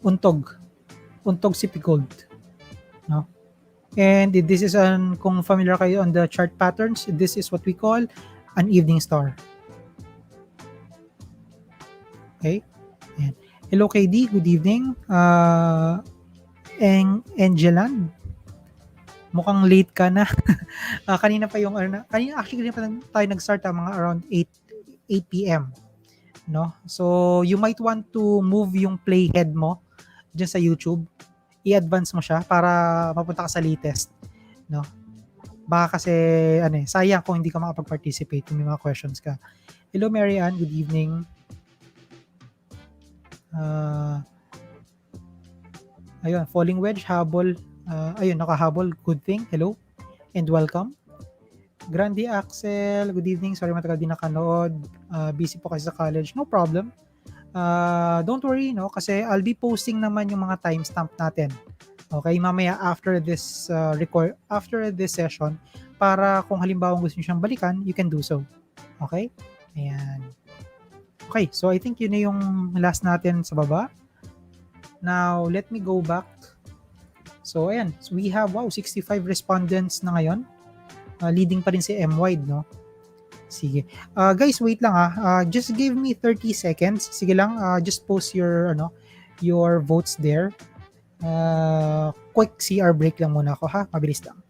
Untog. Untog si P Gold. No? And this is kung familiar kayo on the chart patterns, this is what we call an evening star. Okay? Ayan. Hello KD, good evening. Angelan, mukhang late ka na. Kanina pa yung kanina pa tayo nag-start mga around 8 p.m. No? So you might want to move yung playhead mo diyan sa YouTube. I-advance mo siya para mapunta ka sa latest, no? Baka kasi sayang kung hindi ka makapag-participate kung may mga questions ka. Hello Mary Ann, good evening. Ayun, falling wedge, habol. Ayun, nakahabol. Good thing. Hello and welcome. Grandi Axel, good evening. Sorry matagal din nakanood. Busy po kasi sa college. No problem. Don't worry, no? Kasi I'll be posting naman yung mga timestamp natin. Okay, mamaya after this after this session, para kung halimbawa gusto niyo siyang balikan, you can do so. Okay? Ayan. Okay, so I think yun na yung last natin sa baba. Now, let me go back. So, ayan. So, we have, 65 respondents na ngayon. Leading pa rin si M-Wide, no? Sige. Guys, wait lang just give me 30 seconds. Sige lang, just post your votes there. Quick CR break lang muna ako ha. Mabilis lang.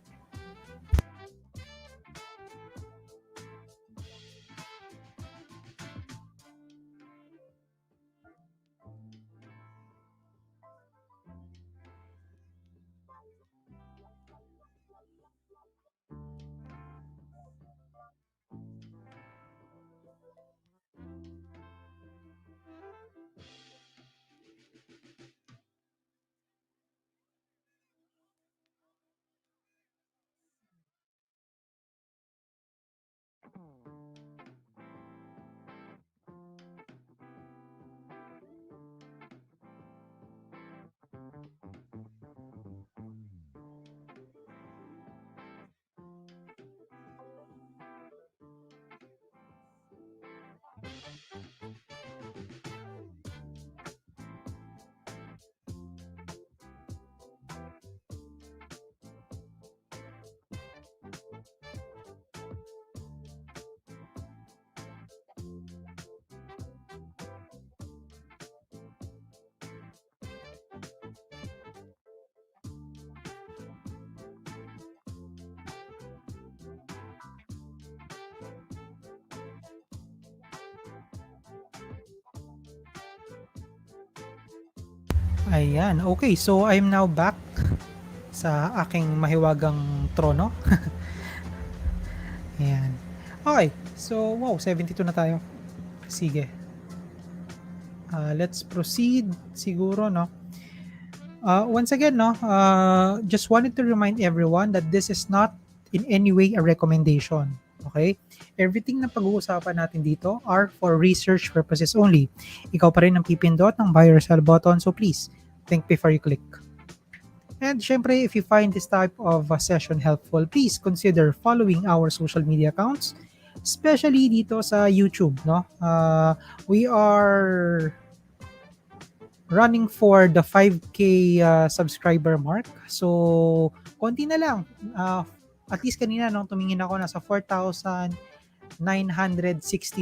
Ayan. Okay, so I'm now back sa aking mahiwagang trono. Ayan. Okay, so 72 na tayo. Sige. Let's proceed siguro, no? Once again, no, just wanted to remind everyone that this is not in any way a recommendation. Okay? Everything na pag-uusapan natin dito are for research purposes only. Ikaw pa rin ang pipindot ng buy or sell button, so please, think before you click. And syempre, if you find this type of session helpful, please consider following our social media accounts, especially dito sa YouTube, no? We are running for the 5K subscriber mark. So, konti na lang. At least kanina nung tumingin ako, nasa 4,960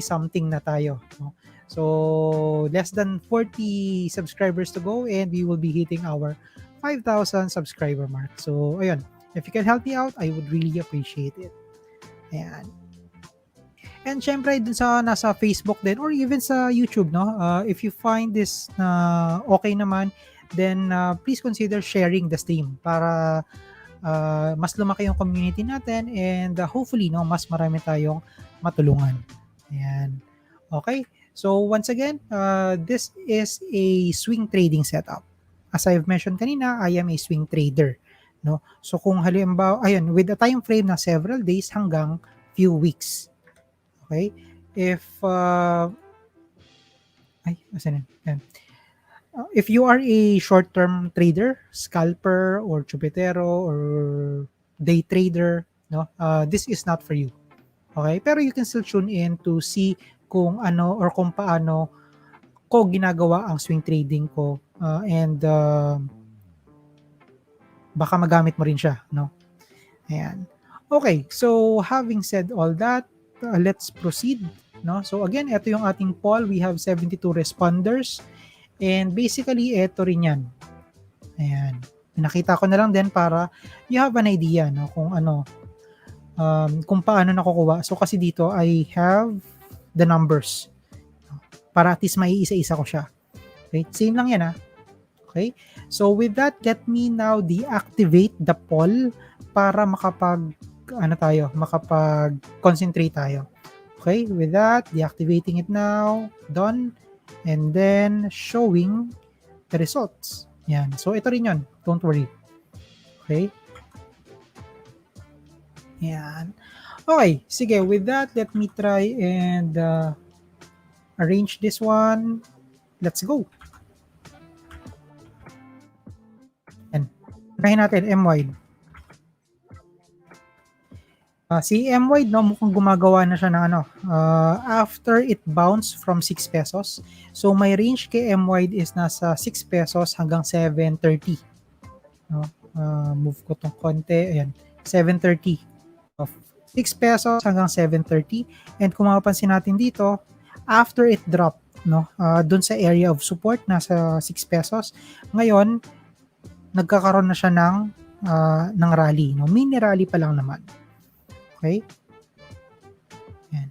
something na tayo. No? So, less than 40 subscribers to go and we will be hitting our 5,000 subscriber mark. So, ayun. If you can help me out, I would really appreciate it. Ayan. And syempre dun sa nasa Facebook din or even sa YouTube, no? If you find this na okay naman, then please consider sharing the stream para mas lumaki yung community natin and hopefully, no, mas marami tayong matulungan. Ayan. Okay? So once again, this is a swing trading setup. As I've mentioned kanina, I am a swing trader. No? So kung halimbawa, ayun, with a time frame na several days hanggang few weeks. Okay? If, asan yun? Yan. If you are a short-term trader, scalper, or chupetero, or day trader, no, this is not for you. Okay? Pero you can still tune in to see kung ano or kung paano ko ginagawa ang swing trading ko, and baka magamit mo rin siya, no? Ayan. Okay, so having said all that, let's proceed, no? So again, ito yung ating poll. We have 72 responders, and basically ito rin yan. Ayan. Nakita ko na lang din para you have an idea, no, kung ano, kung paano nakukuha. So kasi dito I have the numbers, para at least maiisa-isa ko siya. Okay, same lang yan, ha. Okay? So with that, let me now deactivate the poll para makapag-concentrate tayo. Okay? With that, deactivating it now. Done. And then showing the results. Yan. So ito rin yun. Don't worry. Okay? Yan. Okay. Sige. With that, let me try and arrange this one. Let's go. Yan. Try natin M-wide. Si M-wide, no, mukhang gumagawa na siya ng ano, after it bounced from 6 pesos. So my range kay M-wide is nasa 6 pesos hanggang 7.30. No? Move ko tong konti. Ayan, 7.30. 6 pesos hanggang 7.30. And kung mapapansin natin dito, after it dropped, no, dun sa area of support, nasa 6 pesos, ngayon, nagkakaroon na siya ng rally. No? Mini rally pa lang naman. Okay? Yan.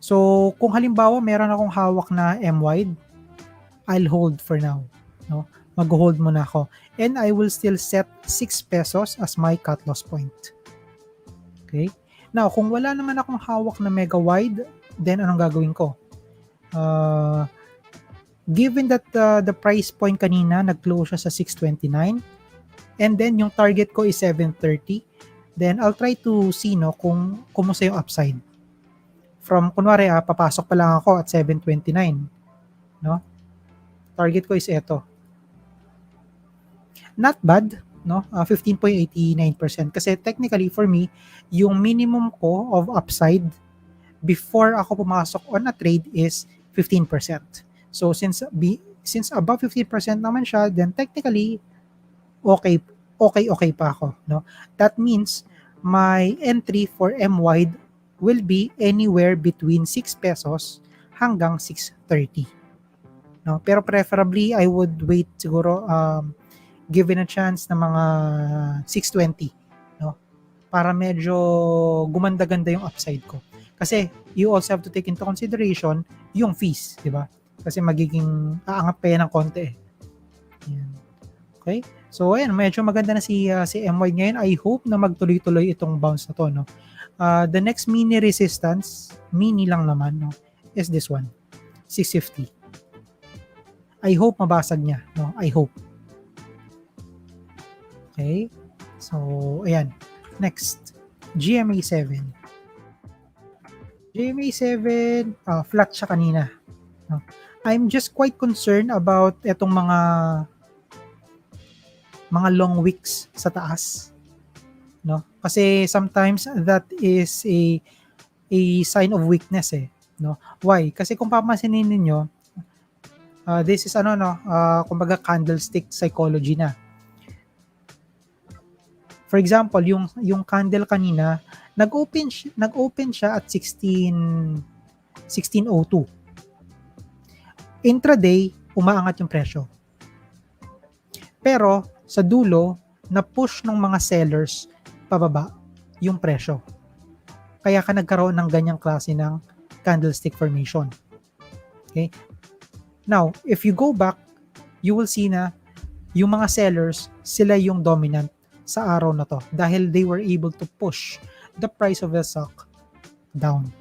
So, kung halimbawa meron akong hawak na M-wide, I'll hold for now. No? Mag-hold muna ako. And I will still set 6 pesos as my cut loss point. Okay? Now, kung wala naman akong hawak na mega wide, then anong gagawin ko? Given that the price point kanina, nag-close siya sa 629, and then yung target ko is 730, then I'll try to see, no, kung kumusta yung upside. From, kunwari, papasok pa lang ako at 729. No? Target ko is ito. Not bad, no? 15.89%. Kasi technically, for me, yung minimum ko of upside before ako pumasok on a trade is 15%. So, since above 15% naman siya, then technically, okay pa ako, no? That means my entry for M-wide will be anywhere between 6 pesos hanggang 6.30. No? Pero preferably I would wait siguro given a chance na mga 6.20, no? Para medyo gumanda-ganda yung upside ko. Kasi you also have to take into consideration yung fees, di ba? Kasi magiging aangat pa yan ng konti. Yan. Okay? So, ayan, medyo maganda na si M-wide ngayon. I hope na magtuloy-tuloy itong bounce na to, no? The next mini resistance, mini lang naman, no, is this one, 650. I hope mabasag niya, no? I hope. Okay? So, ayan. Next, GMA7. GMA7, flat siya kanina. No? I'm just quite concerned about itong mga long wicks sa taas, no? Kasi sometimes that is a sign of weakness, no? Why? Kasi kung papansinin ninyo, this is kumbaga candlestick psychology na. For example, yung candle kanina, nag-open siya at 1602. Intraday, umaangat yung presyo. Pero sa dulo, na-push ng mga sellers pababa yung presyo. Kaya ka nagkaroon ng ganyang klase ng candlestick formation. Okay? Now, if you go back, you will see na yung mga sellers, sila yung dominant sa araw na to dahil they were able to push the price of the stock down.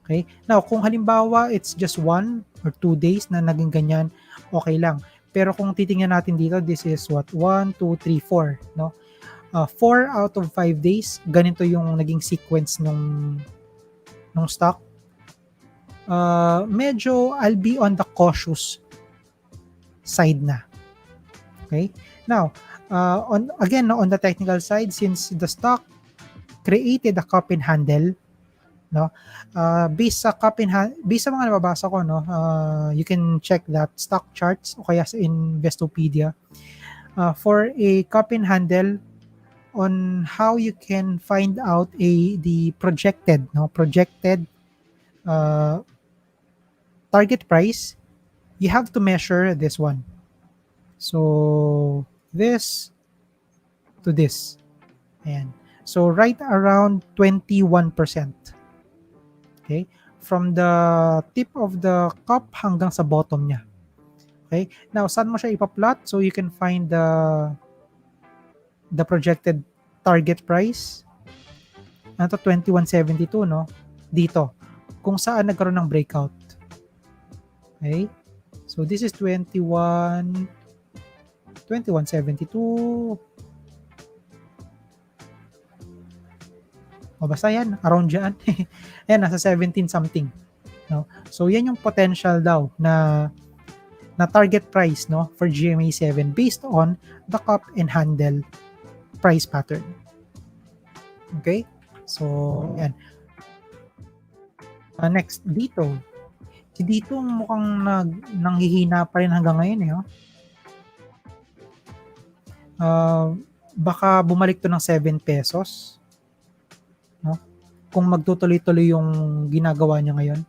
Okay? Now, kung halimbawa it's just 1 or 2 days na naging ganyan, okay lang. Pero kung titingnan natin dito, this is what? 1, 2, 3, 4, no? 4 out of 5 days, ganito yung naging sequence nung stock. Medyo I'll be on the cautious side na. Okay? Now, on the technical side, since the stock created a cup and handle, no, based sa mga nababasa ko, no, you can check that stock charts o kaya sa Investopedia, for a cup and handle, on how you can find out the projected uh, target price, you have to measure this one. So this to this. Ayan. So right around 21%. Okay? From the tip of the cup hanggang sa bottom niya. Okay? Now, saan mo siya ipa-plot? So you can find the projected target price. Ano to? 2172, no? Dito. Kung saan nagkaroon ng breakout. Okay? So this is 2172. O basta yan, around dyan. Ayan, nasa 17 something. No? So yan yung potential daw na target price, no, for GMA7 based on the cup and handle price pattern. Okay? So, yan. Next, dito. Si dito mukhang nanghihina pa rin hanggang ngayon. Baka bumalik to ng 7 pesos. No? Kung magtutuloy-tuloy yung ginagawa niya ngayon.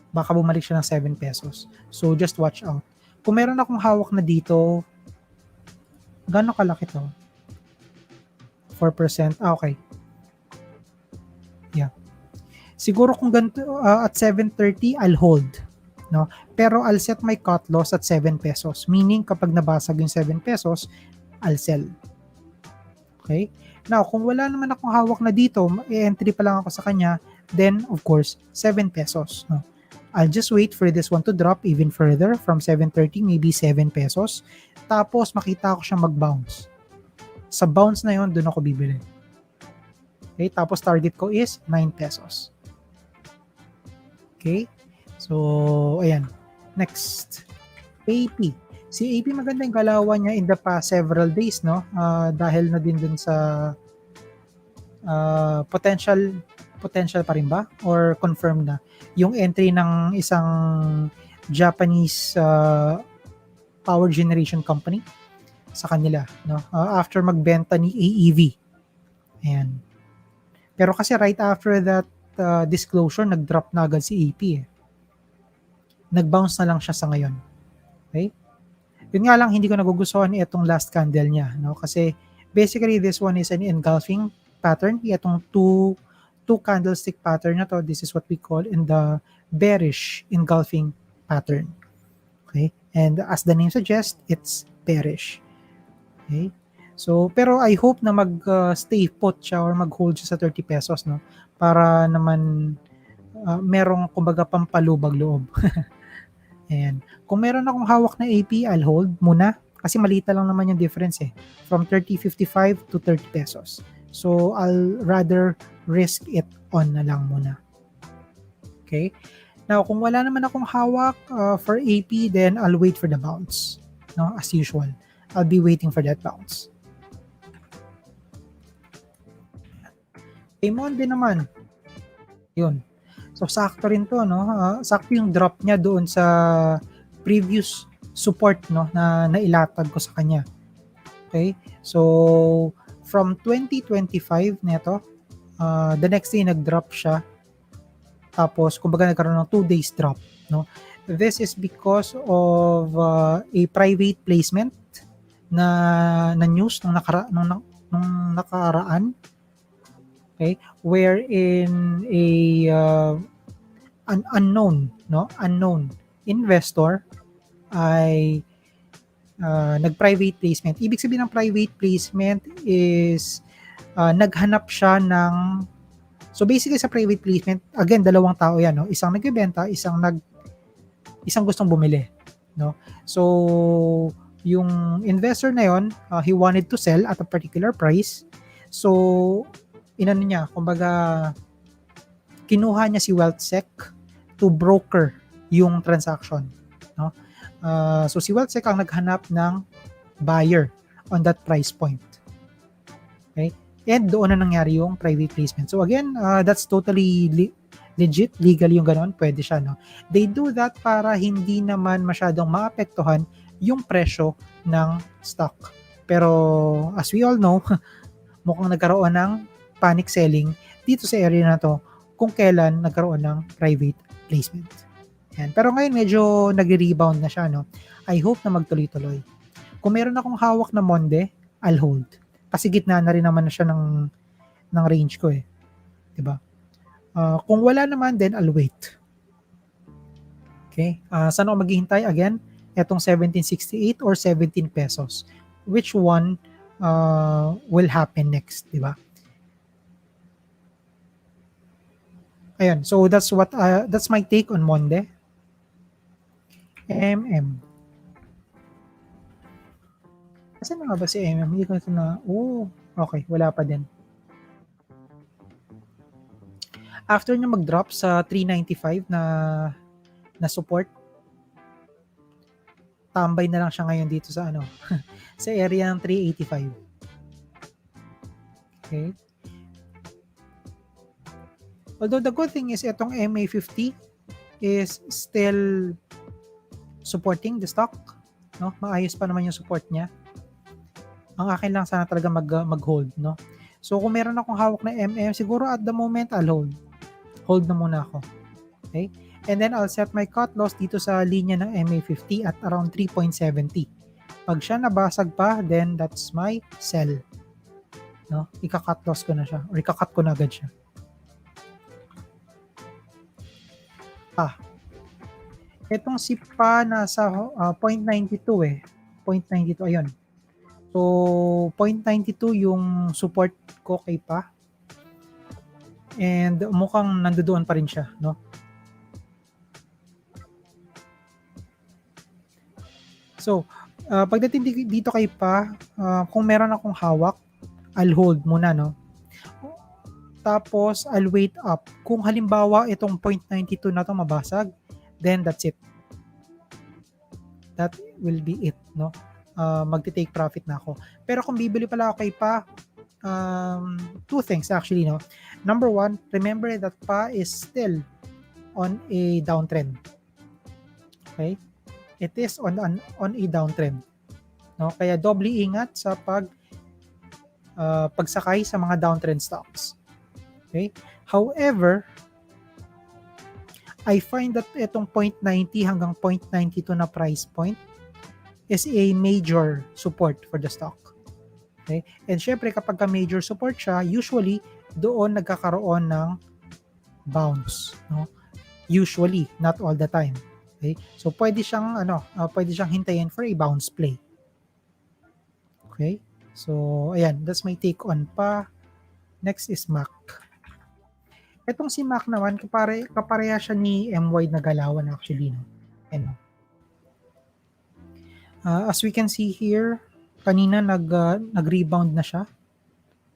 Baka bumalik siya ng 7 pesos. So, just watch out. Kung meron akong hawak na dito, gano'ng kalaki to? 4%. Okay. Yeah. Siguro kung ganito, at 7.30, I'll hold. No? Pero I'll set my cut loss at 7 pesos. Meaning, kapag nabasag yung 7 pesos, I'll sell. Okay? Now, kung wala naman akong hawak na dito, entry pa lang ako sa kanya, then, of course, 7 pesos. No? I'll just wait for this one to drop even further from 7.30, maybe 7 pesos. Tapos, makita ko siya mag-bounce. Sa bounce na yon, doon ako bibili. Okay? Tapos, target ko is 9 pesos. Okay? So, ayan. Next. AP. Si AP maganda yung galawan niya in the past several days, no? Dahil na din dun sa potential pa rin ba? Or confirm na yung entry ng isang Japanese power generation company sa kanila, no? After magbenta ni AEV. Ayan. Pero kasi right after that disclosure, nag-drop na agad si AP. Nag-bounce na lang siya sa ngayon. Okay? Yun nga lang, hindi ko nagugustuhan itong last candle niya, no? Kasi basically this one is an engulfing pattern. Itong two candlestick pattern na to, this is what we call in the bearish engulfing pattern. Okay? And as the name suggests, it's bearish. Okay? So, pero I hope na mag-stay put siya or mag-hold siya sa 30 pesos, no? Para naman merong kumbaga pampalubag loob. Ayan. Kung meron akong hawak na AP, I'll hold muna kasi malita lang naman yung difference from 30.55 to 30 pesos. So, I'll rather risk it on na lang muna. Okay? Now, kung wala naman akong hawak for AP, then I'll wait for the bounce. No? As usual. I'll be waiting for that bounce. Okay, Monday naman. Yun. So, sakto rin to, no? Sakto yung drop niya doon sa previous support, no, na nailatag ko sa kanya. Okay? So, from 2025 neto, the next day nag-drop siya. Tapos, kumbaga nagkaroon ng 2 days drop, no? This is because of a private placement na news nung nakaraan. Okay? Wherein an unknown investor ay nag-private placement. Ibig sabihin ng private placement is naghanap siya ng So basically sa private placement, again, dalawang tao yan, no? Isang nagbebenta, isang gustong bumili, no? So yung investor na yon, he wanted to sell at a particular price. So inano niya, kumbaga kinuha niya si WealthSec to broker yung transaction, no? So si WealthSec ang naghanap ng buyer on that price point. Okay? And doon na nangyari yung private placement. So again, that's totally legit, legal yung ganon, pwede siya, no? They do that para hindi naman masyadong maapektuhan yung presyo ng stock. Pero as we all know, mukhang nagkaroon ng panic selling dito sa area na to kung kailan nagkaroon ng private placement. Yan. Pero ngayon medyo nagre-rebound na siya, no? I hope na magtuloy-tuloy. Kung meron akong hawak na Monde, I'll hold. Kasi gitna na rin naman na siya ng range ko eh. 'Di ba? Kung wala naman, then I'll wait. Okay? Saan ako maghihintay? Again, etong 1768 or 17 pesos. Which one will happen next, 'di ba? Ayun, so that's my take on Monde. MM. Asan na nga ba si MM? Hindi ko na, okay, wala pa din. After niya mag-drop sa 395 na support, tambay na lang siya ngayon dito sa sa area ng 385. Okay? Although the good thing is itong MA50 is still supporting the stock, no? Maayos pa naman yung support niya. Ang akin lang sana talaga mag-hold, no? So kung meron akong hawak na MM, siguro at the moment I'll hold. Hold na muna ako. Okay? And then I'll set my cut loss dito sa linya ng MA50 at around 3.70. Pag siya nabasag pa, then that's my sell. No? Ika-cut loss ko na siya or ika-cut ko na agad siya. Itong si Pa nasa 0.92 eh. 0.92, ayun. So, 0.92 yung support ko kay Pa. And mukhang nandoon pa rin siya, no? So, pagdating dito kay Pa, kung meron akong hawak, I'll hold muna, no? Tapos, I'll wait up. Kung halimbawa itong 0.92 na to mabasag, then that's it. That will be it, no? Magti-take profit na ako. Pero kung bibili pala ako kay Pa, two things actually, no? Number one, remember that Pa is still on a downtrend. Okay? It is on a downtrend. No? Kaya doble ingat sa pagsakay sa mga downtrend stocks. Okay? However, I find that itong 0.90 hanggang 0.92 na price point is a major support for the stock. Okay? And syempre kapag major support siya, usually doon nagkakaroon ng bounce, no? Usually, not all the time. Okay? So pwede siyang hintayin for a bounce play. Okay? So ayan, that's my take on Pa. Next is Mac. Etong si Mac naman, kapareha siya ni MY na galawan actually, no? And as we can see here, kanina nag-rebound na siya,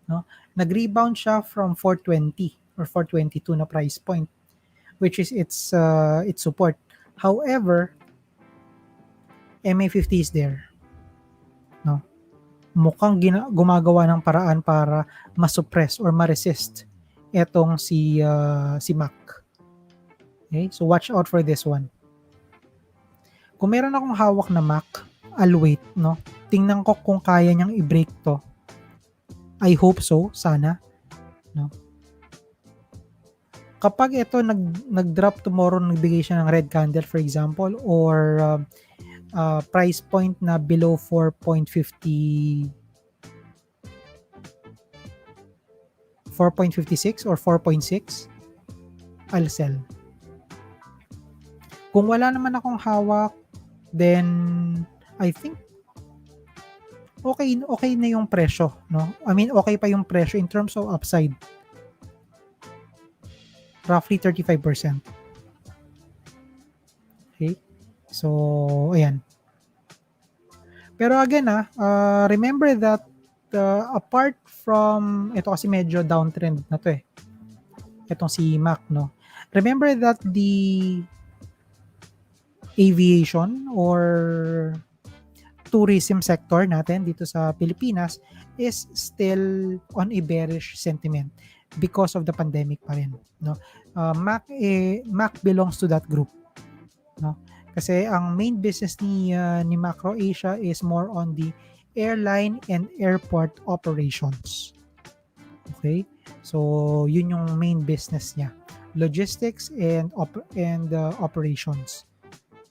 no? Nag-rebound siya from 420 or 422 na price point, which is its support. However, MA50 is there, no? Mukhang gumagawa ng paraan para ma-suppress or ma-resist etong si Mac. Okay? So watch out for this one. Kung meron akong hawak na Mac, I'll wait, no? Tingnan ko kung kaya niyang i-break to. I hope so, sana, no? Kapag ito nag-drop tomorrow, nagbigay siya ng red candle for example, or price point na below 4.50 4.56 or 4.6, I'll sell. Kung wala naman akong hawak, then I think okay na yung presyo, no? I mean, okay pa yung presyo in terms of upside. roughly 35%. Okay? So, ayan. Pero again, remember that apart from, ito kasi medyo downtrend na to eh. Itong si Mac, no? Remember that the aviation or tourism sector natin dito sa Pilipinas is still on a bearish sentiment because of the pandemic pa rin, no? Mac belongs to that group, no? Kasi ang main business ni Macro Asia is more on the airline and airport operations. Okay? So, yun yung main business niya. Logistics and operations.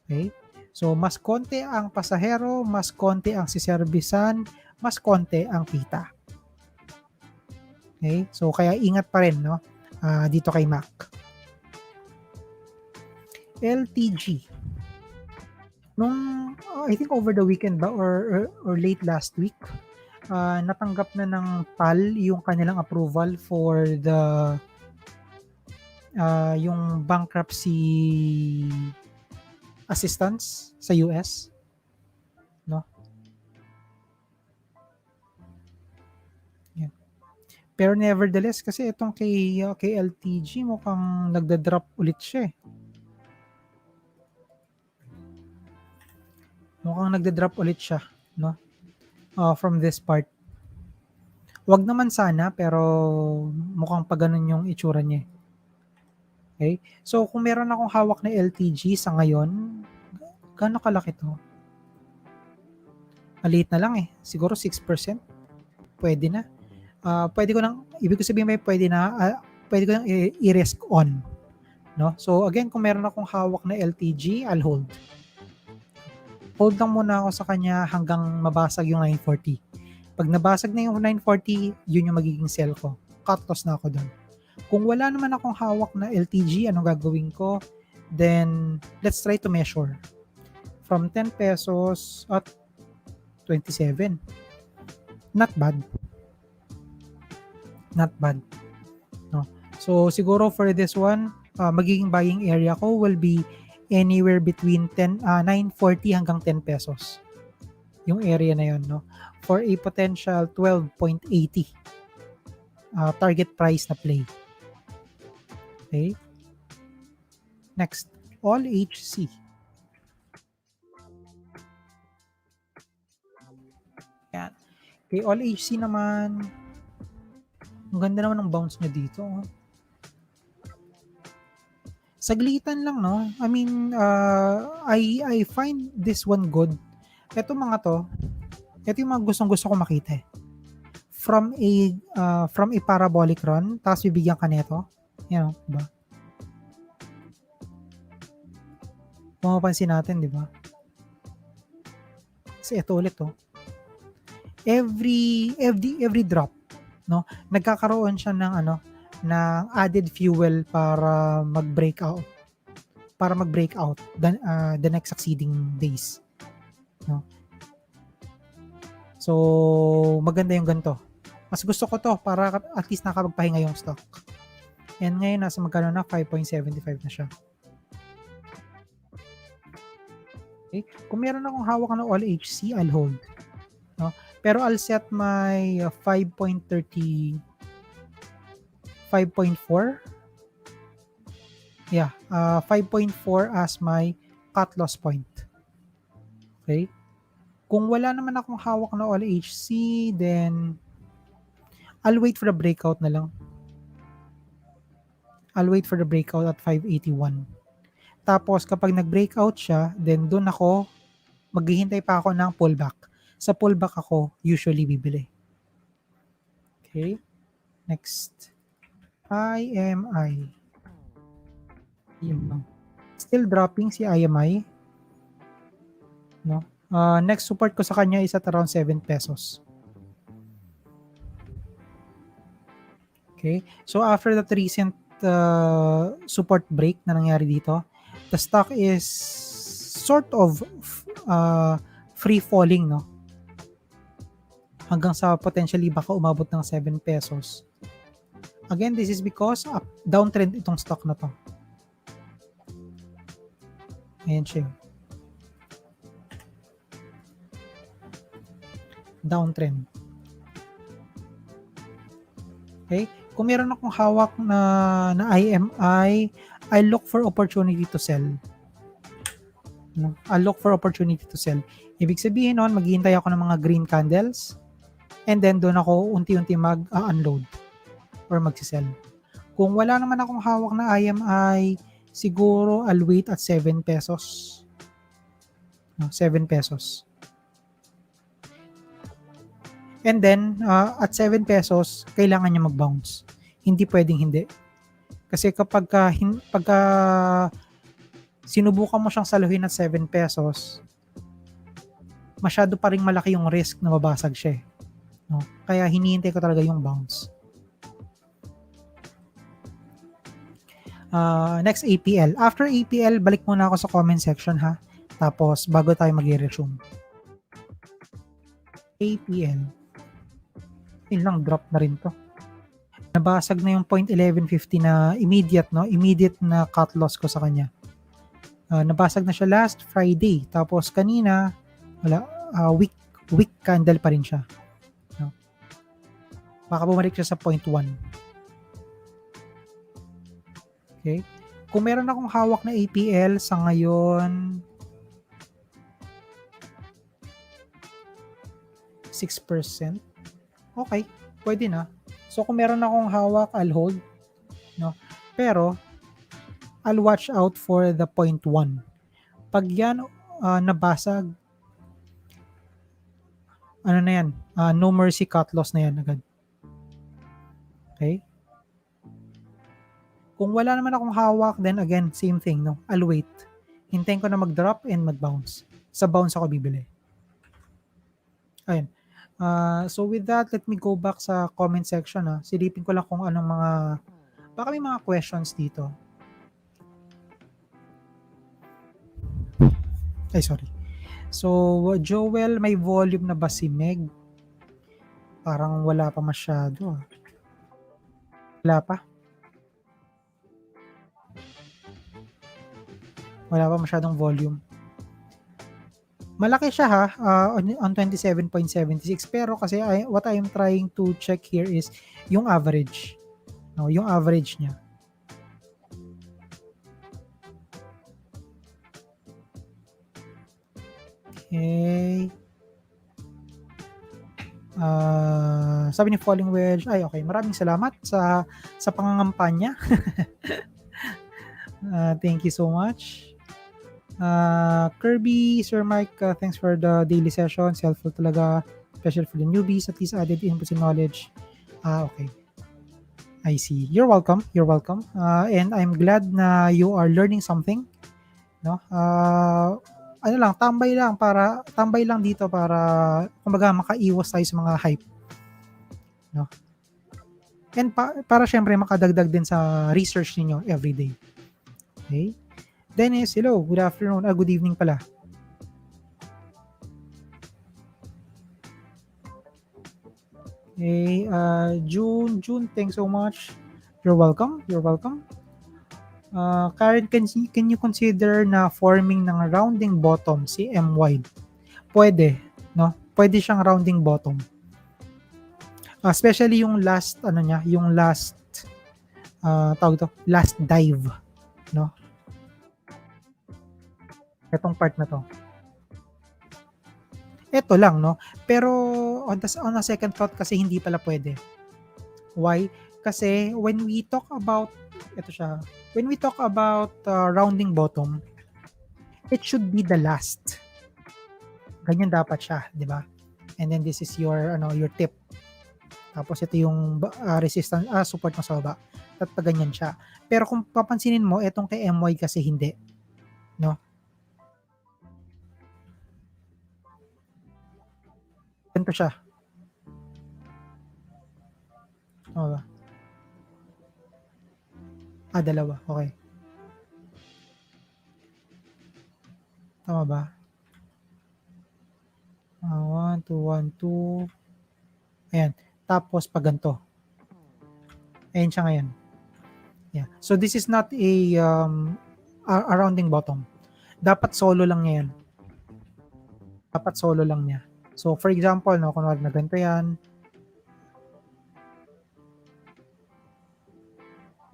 Okay? So, mas konti ang pasahero, mas konti ang siserbisan, mas konti ang kita. Okay? So, kaya ingat pa rin, no? Dito kay Mac. LTG. Nung, I think over the weekend ba or late last week, natanggap na ng PAL yung kanilang approval for the yung bankruptcy assistance sa US, no? Yeah. Pero nevertheless kasi itong kay LTG mukhang nagda-drop ulit siya eh. Mukhang nagda-drop ulit siya, no? From this part. Wag naman sana pero mukhang pa ganun yung itsura niya. Okay? So kung meron akong hawak na LTG sa ngayon, gaano kalaki to? Maliit na lang eh. Siguro 6%. Pwede na. Pwede ko nang, ibig ko sabihin pwede ko nang i-risk on. No? So again, kung meron akong hawak na LTG, I'll hold. Hold lang muna ako sa kanya hanggang mabasag yung 940. Pag nabasag na yung 940, yun yung magiging sell ko. Cut loss na ako doon. Kung wala naman akong hawak na LTG, anong gagawin ko? Then, let's try to measure. From 10 pesos at 27. Not bad. Not bad. No? So, siguro for this one, magiging buying area ko will be anywhere between 940 hanggang 10 pesos. Yung area na yun, no? For a potential 12.80 target price na play. Okay? Next, All HC. Yan. Okay, All HC naman, ang ganda naman ng bounce niya dito. Saglitan lang, no? I mean, I find this one good. Ito mga to, ito yung mga gustong-gusto ko makita eh. From a parabolic run, tapos bibigyan ka nito. Yan, diba? Kung mapansin natin, diba? Kasi ito ulit, oh. Every drop, no? Nagkakaroon siya ng ng added fuel para mag-breakout. Para mag-breakout the next succeeding days. No? So, maganda yung ganito. Mas gusto ko to para at least nakapagpahinga yung stock. And ngayon, nasa magkano na? 5.75 na siya. Okay? Kung meron akong hawak na All HC, I'll hold. No? Pero I'll set my 5.30 5.4. Yeah, 5.4 as my cut loss point. Okay? Kung wala naman akong hawak na All HC, then I'll wait for the breakout na lang. I'll wait for the breakout at 581. Tapos kapag nag-breakout siya, then doon ako, maghihintay pa ako ng pullback. Sa pullback ako usually bibili. Okay? Next. IMI. Still dropping si IMI. No? Next support ko sa kanya is at around 7 pesos. Okay? So after that recent support break na nangyari dito, the stock is sort of free falling, no? Hanggang sa potentially baka umabot ng 7 pesos. Again, this is because downtrend itong stock na to. Ayan siya. Downtrend. Okay? Kung meron akong hawak na IMI, I look for opportunity to sell. I look for opportunity to sell. Ibig sabihin nun, maghihintay ako ng mga green candles and then doon ako unti-unti mag-unload or magsisell. Kung wala naman akong hawak na IMI, siguro I'll wait at 7 pesos. 7 pesos. And then, at 7 pesos, kailangan niya mag-bounce. Hindi pwedeng hindi. Kasi pagka sinubukan mo siyang saluhin at 7 pesos, masyado pa ring malaki yung risk na mabasag siya. No? Kaya hinihintay ko talaga yung bounce. Next, APL. After APL, balik muna ako sa comment section ha. Tapos, bago tayo mag-resume. APL. Ilang drop na rin to. Nabasag na yung 0.1150 na immediate, no? Immediate na cut loss ko sa kanya. Nabasag na siya last Friday. Tapos kanina, wala, weak candle pa rin siya. No? Baka bumalik siya sa 0.1. Okay? Kung meron akong hawak na APL sa ngayon, 6%. Okay, pwede na. So kung meron akong hawak, I'll hold. No? Pero, I'll watch out for the 0.1. Pag yan nabasag, ano na yan? No mercy cut loss na yan agad. Okay? Kung wala naman akong hawak, then again, same thing. No? I'll wait. Hintayin ko na mag-drop and mag-bounce. Sa bounce ako bibili. Ayun. So with that, let me go back sa comment section. Silipin ko lang kung anong baka may mga questions dito. Ay, sorry. So, Joel, may volume na ba si Meg? Parang wala pa masyado. Wala pa? Wala pa masyadong volume. Malaki siya ha, on 27.76. Pero kasi what I am trying to check here is yung average. No, yung average niya. Okay. Sabi ni Falling Wedge, ay okay, maraming salamat sa pangangampanya. Thank you so much. Kirby, Sir Mike, thanks for the daily sessions. Helpful talaga, especially for the newbies. At least added inputs and knowledge. Okay. I see. You're welcome. You're welcome. And I'm glad na you are learning something. No? Ano lang, tambay lang dito para kumbaga makaiwas tayo sa mga hype. No? And para syempre makadagdag din sa research niyo every day. Okay? Dennis, hello. Good afternoon. Good evening pala. Okay. June, thanks so much. You're welcome. You're welcome. Karen, can you consider na forming ng rounding bottom si M-wide? Pwede, no? Pwede siyang rounding bottom. Especially yung last, last dive, no? Itong part na to. Ito lang, no? Pero on a second thought kasi hindi pala pwede. Why? Kasi when we talk about rounding bottom, it should be the last. Ganyan dapat siya, di ba? And then this is your tip. Tapos ito yung resistance, support mo sa baba. At pag ganyan siya. Pero kung papansinin mo, itong kay MY kasi hindi. No? Ganito siya. Tama ba? Dalawa. Okay. Tama ba? 1, 2, 1, 2. Ayan. Tapos pag ganito. Ayan siya ngayon. Yeah. So this is not a rounding bottom. Dapat solo lang niya yan. Dapat solo lang niya. So for example, no, kunwari na ganito yan.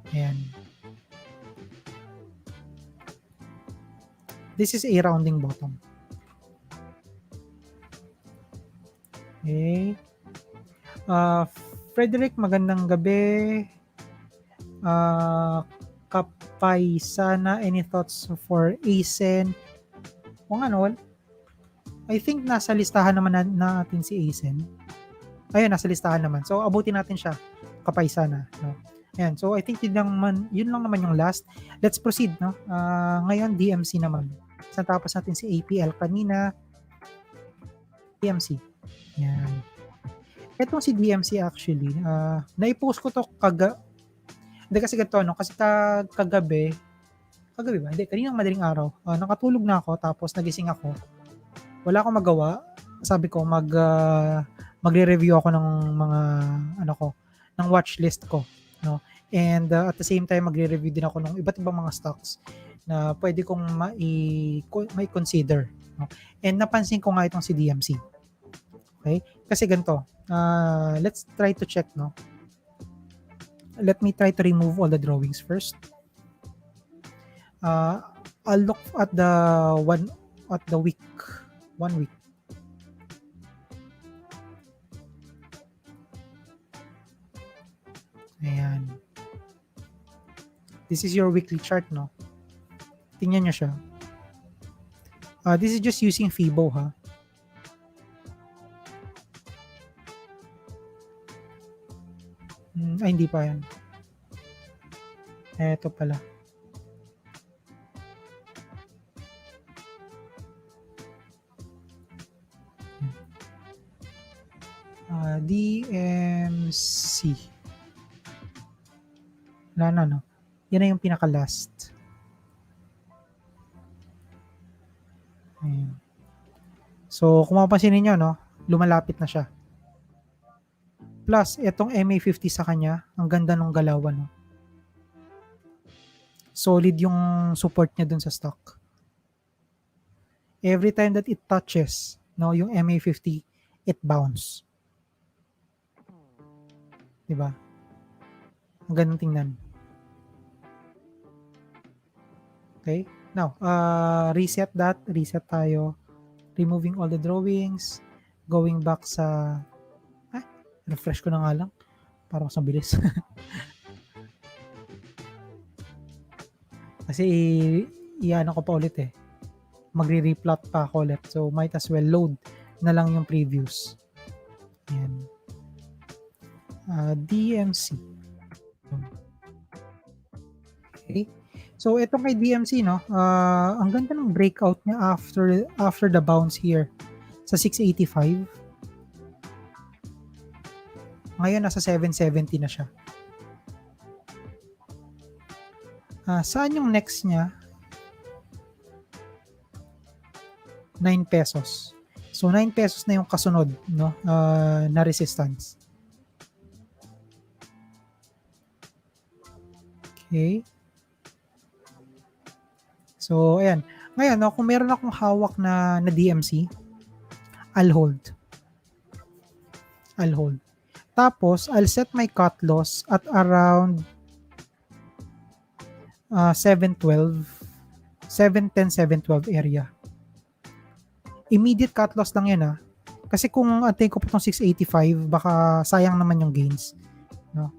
Ayan. This is a rounding bottom. Okay. Frederick, magandang gabi. Kapay, sana any thoughts for ASEN? Kung ano, I think nasa listahan naman natin si ASEN. Ayun, nasa listahan naman. So, abutin natin siya. Kapay sana. No? Ayan. So, I think yun lang naman yung last. Let's proceed. No? Ngayon, DMC naman. Sa tapos natin si APL kanina. DMC. Ayan. Itong si DMC actually, naipost ko to hindi kasi ganito, no? Kasi kagabi ba? Hindi, kaninang madaling araw. Nakatulog na ako, tapos nagising ako. Wala akong magawa. Sabi ko, magre-review ako ng mga, ng watch list ko. No? And at the same time, magre-review din ako ng iba't ibang mga stocks na pwede kong may consider. No? And napansin ko nga itong si DMC. Okay? Kasi ganito, let's try to check, no? Let me try to remove all the drawings first. I'll look at the week. 1 week. Ayan. This is your weekly chart, no? Tingnan nyo siya. This is just using Fibo, ha? Ay, hindi pa yan. Eto pala. DMC. Wala na, no? Yan na yung pinaka-last. Ayan. So, kung mapapansin ninyo, no? Lumalapit na siya. Plus, itong MA50 sa kanya, ang ganda ng galawan, no? Solid yung support niya dun sa stock. Every time that it touches, no, yung MA50, it bounce. Diba? Ang gandang tingnan. Okay? Now, reset tayo. Removing all the drawings. Going back sa... refresh ko na nga lang. Para mas mabilis. Kasi, iyan ko pa ulit eh. Magre-replot pa ako ulit. So, might as well load na lang yung previews. Ayan. DMC. Okay. So, itong kay DMC, no, ang ganda ng breakout niya after the bounce here sa 685. Ngayon, nasa 770 na siya. Saan yung next niya? 9 pesos. So, 9 pesos na yung kasunod, no, na resistance. Okay. So, ayan. Ngayon, no, kung meron akong hawak na DMC, I'll hold. Tapos, I'll set my cut loss at around 710, 712 area. Immediate cut loss lang yan, ha. Kasi kung antay ko pa itong 685, baka sayang naman yung gains. No?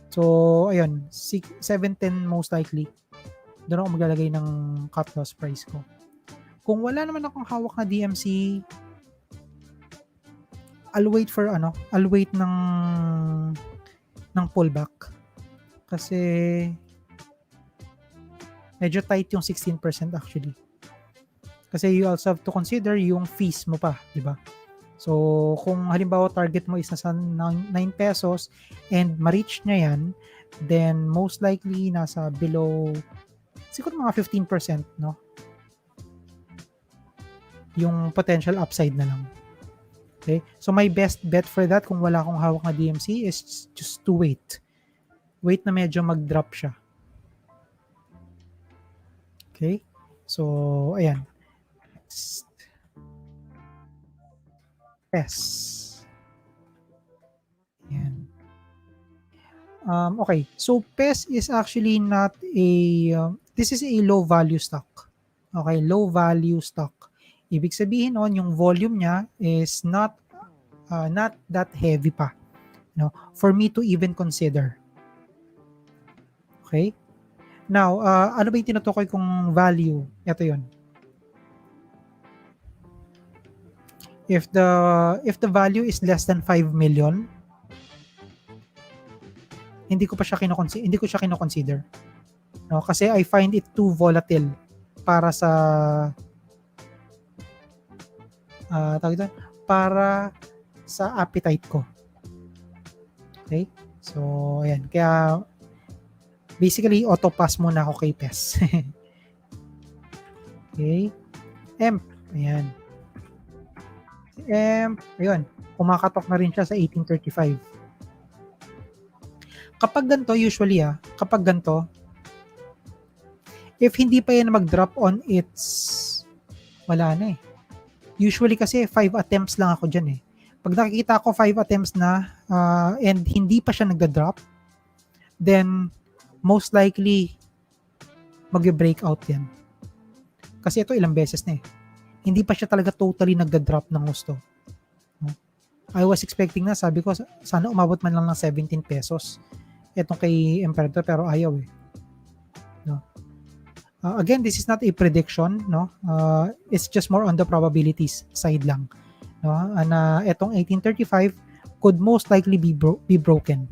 So, ayun. 710 most likely. Doon ako maglalagay ng cut loss price ko. Kung wala naman akong hawak na DMC, I'll wait ng pullback. Kasi medyo tight yung 16% actually. Kasi you also have to consider yung fees mo pa, di ba? So, kung halimbawa target mo is nasa 9 pesos and ma-reach niya yan, then most likely nasa below siguro mga 15%, no? Yung potential upside na lang. Okay? So, my best bet for that kung wala akong hawak na DMC is just to wait. wait na medyo mag-drop siya. Okay? So, ayan. PES. Ayan. Okay, so PES is actually not a, this is a low value stock. Okay, low value stock. Ibig sabihin nun, yung volume niya is not that heavy pa, for me to even consider. Okay? Now, ano ba yung tinutukoy kong value? Ito yun. If the value is less than 5 million, hindi ko siya kino-consider. No, kasi I find it too volatile para sa tawag doon, para sa appetite ko. Okay? So, ayan. Kaya, basically, auto-pass muna ako kay PES. Okay? EMP. Ayan. EMP, ayun. Kumakatok na rin siya sa 1835. Kapag ganito, usually kapag ganito, if hindi pa yan mag-drop on its, wala na eh. Usually kasi 5 attempts lang ako dyan eh. Pag nakikita ko 5 attempts na and hindi pa siya nagda-drop, then most likely mag-breakout yan. Kasi ito ilang beses na eh. Hindi pa siya talaga totally nagda-drop ng gusto. I was expecting na, sabi ko, sana umabot man lang ng 17 pesos. Itong kay Emperador, pero ayaw eh. No? Again, this is not a prediction, no? It's just more on the probabilities side lang. No? Itong 1835 could most likely be broken.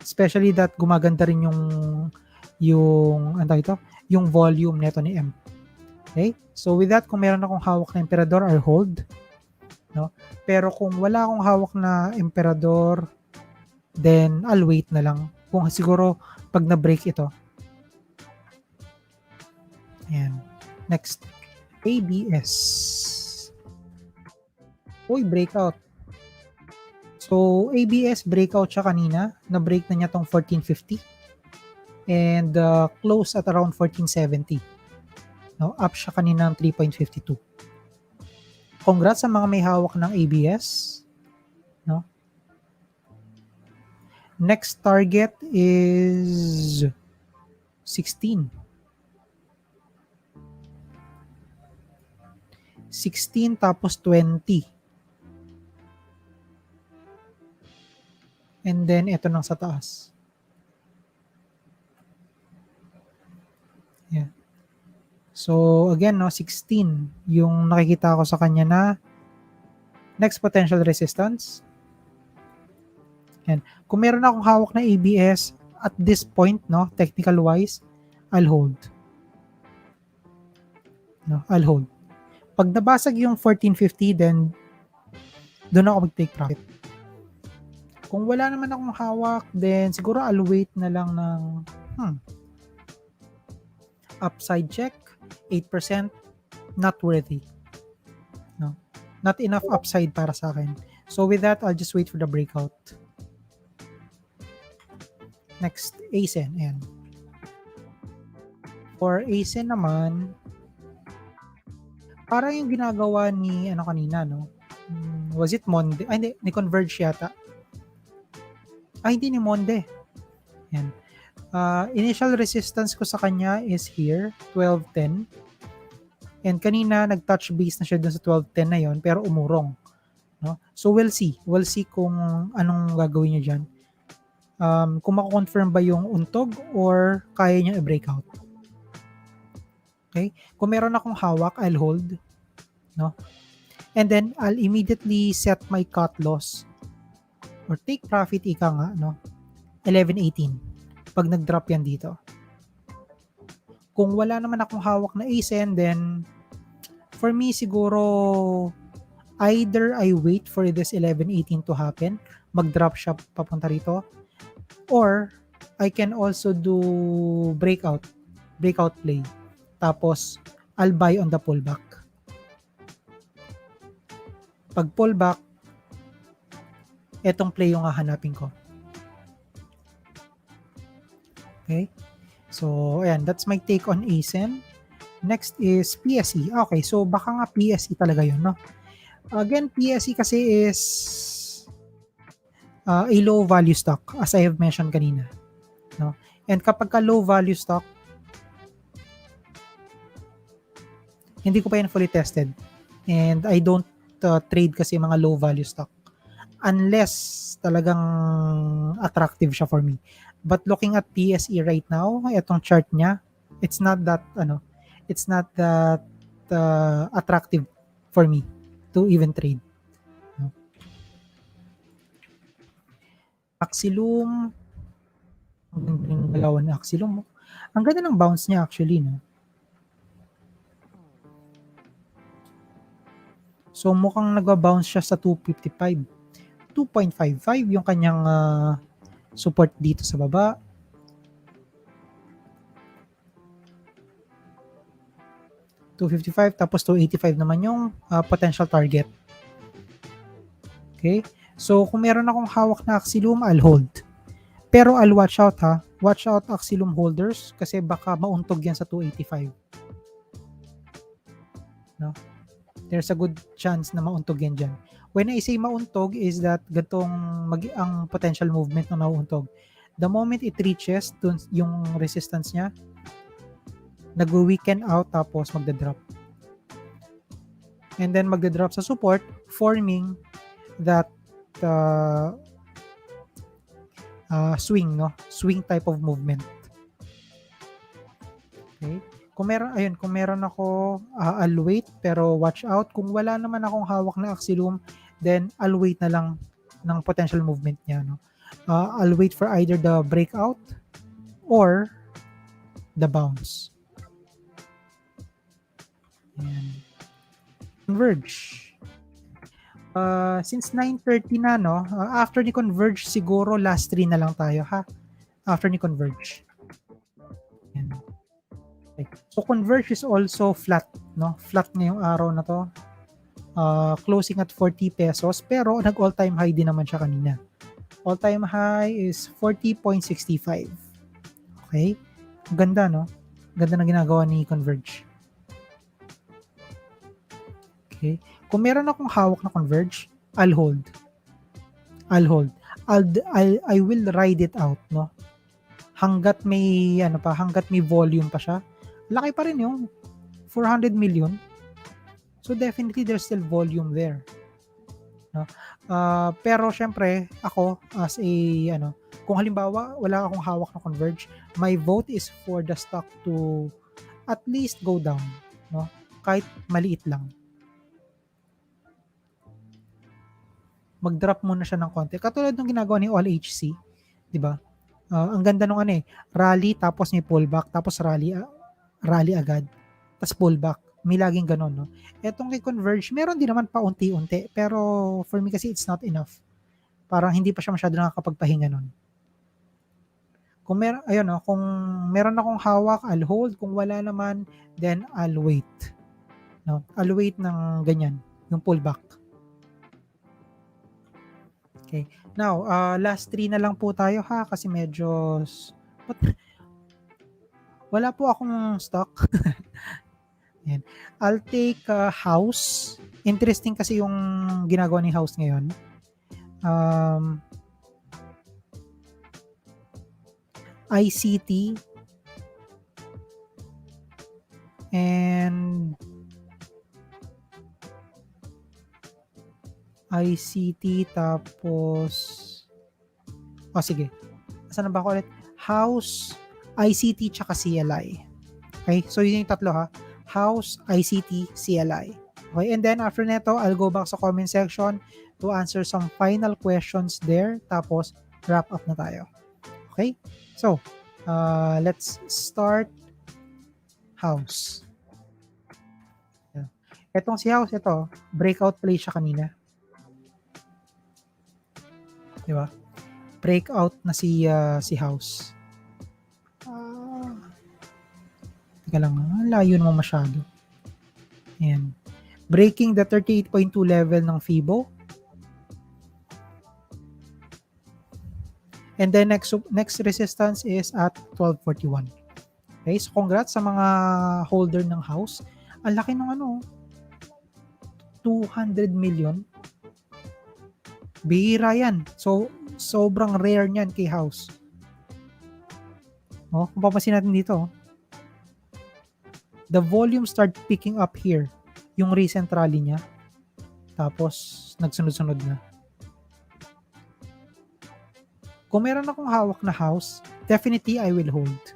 Especially that gumaganda rin yung volume nito ni M. Okay? So with that, kung meron akong hawak na Emperador, I'll hold. No? Pero kung wala akong hawak na Emperador, then I'll wait na lang. Kung siguro pag na-break ito. Ayan. Next. ABS. Uy, breakout. So, ABS, breakout siya kanina. Na-break na niya tong 1450. And close at around 1470. No, up siya kanina ng 3.52. Congrats sa mga may hawak ng ABS. No? Next target is 16. 16 tapos 20. And then ito nang sa taas. Yeah. So again, 16 yung nakikita ko sa kanya na next potential resistance. Yan. Kung meron akong hawak na ABS at this point, technical wise, I'll hold. I'll hold. Pag nabasag yung 1450, then doon ako mag-take profit. Kung wala naman akong hawak, then siguro I'll wait na lang ng upside check, 8%, not worthy. No? Not enough upside para sa akin. So with that, I'll just wait for the breakout. Next, ASEN. Ayan. For ASEN naman, parang yung ginagawa ni kanina, was it Monde? Ay, hindi, ni Converge yata. Ay, hindi ni Monde. Yan. Initial resistance ko sa kanya is here, 1210. And kanina, nag-touch base na siya dun sa 1210 na yon, pero umurong. No? So, we'll see. We'll see kung anong gagawin niya dyan. Kung makakonfirm ba yung untog or kaya niya i-breakout. Okay? Kung meron akong hawak, I'll hold. No? And then, I'll immediately set my cut loss or take profit, ika nga, 11.18 pag nag-drop yan dito. Kung wala naman akong hawak na ASEN, then for me, siguro either I wait for this 11.18 to happen, mag-drop siya papunta rito, or I can also do breakout play. Tapos, I'll buy on the pullback. Pag pullback, etong play yung hahanapin ko. Okay? So, ayan, that's my take on ASIN. Next is PSE. Okay, so baka nga PSE talaga yun, no? Again, PSE kasi is a low value stock, as I have mentioned kanina, no? And kapag ka low value stock, hindi ko pa yan fully tested. And I don't trade kasi mga low value stock unless talagang attractive siya for me. But looking at PSE right now, itong chart niya, it's not that attractive for me to even trade. No? Axilum, ang ganda ng galawan ng Axilum. Ang ganda ng bounce niya actually, no? So mukhang nagba-bounce siya sa 255. 2.55 yung kanyang support dito sa baba. 255 tapos 285 naman yung potential target. Okay? So kung meron akong hawak na Axilum, I'll hold. Pero I'll watch out ha. Watch out Axilum holders kasi baka mauntog yan sa 285. No? There's a good chance na mauntog yan dyan. When I say mauntog is that gatong ang potential movement na nauuntog. The moment it reaches yung resistance niya, nag-weaken out tapos magda-drop. And then magda-drop sa support, forming that swing, no? Swing type of movement. Okay? Kung meron ako, I'll wait, pero watch out. Kung wala naman akong hawak na Axilum, then I'll wait na lang ng potential movement niya, no? I'll wait for either the breakout or the bounce. Ayan. Converge. Since 9:30 na, no? After ni Converge, siguro last 3 na lang tayo, ha? After ni Converge. Ayan. Okay. So Converge is also flat, no? Flat ngayong araw na to. Closing at 40 pesos, pero nag all-time high din naman siya kanina. All-time high is 40.65. Okay? Ganda, no? Ganda na ginagawa ni Converge. Okay? Kung meron akong hawak na Converge, I'll hold. I will ride it out, no? Hanggat may volume pa siya. Laki pa rin yung 400 million. So definitely there's still volume there. No? Pero syempre, ako as a kung halimbawa wala akong hawak na Converge, my vote is for the stock to at least go down, no? Kahit maliit lang. Mag-drop muna siya ng konti. Katulad ng ginagawa ni All HC, 'di ba? Ang ganda nung rally tapos may pullback, tapos rally agad, tapos pullback. May laging ganon, no? Etong kay Converge, meron din naman paunti-unti, pero for me kasi it's not enough. Parang hindi pa siya masyado nakakapagpahinga nun. Kung meron akong hawak, I'll hold. Kung wala naman, then I'll wait. No? I'll wait ng ganyan, yung pullback. Okay. Now, last 3 na lang po tayo ha, kasi medyo wala po akong stock. Yan. I'll take House. Interesting kasi yung ginagawa ni House ngayon. ICT and ICT tapos sige. Asan na ba ako ulit? House, ICT tsaka CLI. Okay? So yun yung tatlo ha. House, ICT, CLI. Okay? And then after neto, I'll go back sa comment section to answer some final questions there. Tapos wrap up na tayo. Okay? So, let's start House. Etong si House, ito, breakout play siya kanina. Di ba? Breakout na si House. Teka lang, layo naman masyado. Ayan. Breaking the 38.2 level ng Fibo. And then next resistance is at 1241. Okay, so congrats sa mga holder ng house. Ang laki ng 200 million. Bihira yan. So, sobrang rare niyan kay house. Kung papansin natin dito, the volume start picking up here. Yung recent rally niya. Tapos, nagsunod-sunod na. Kung meron akong hawak na house, definitely I will hold.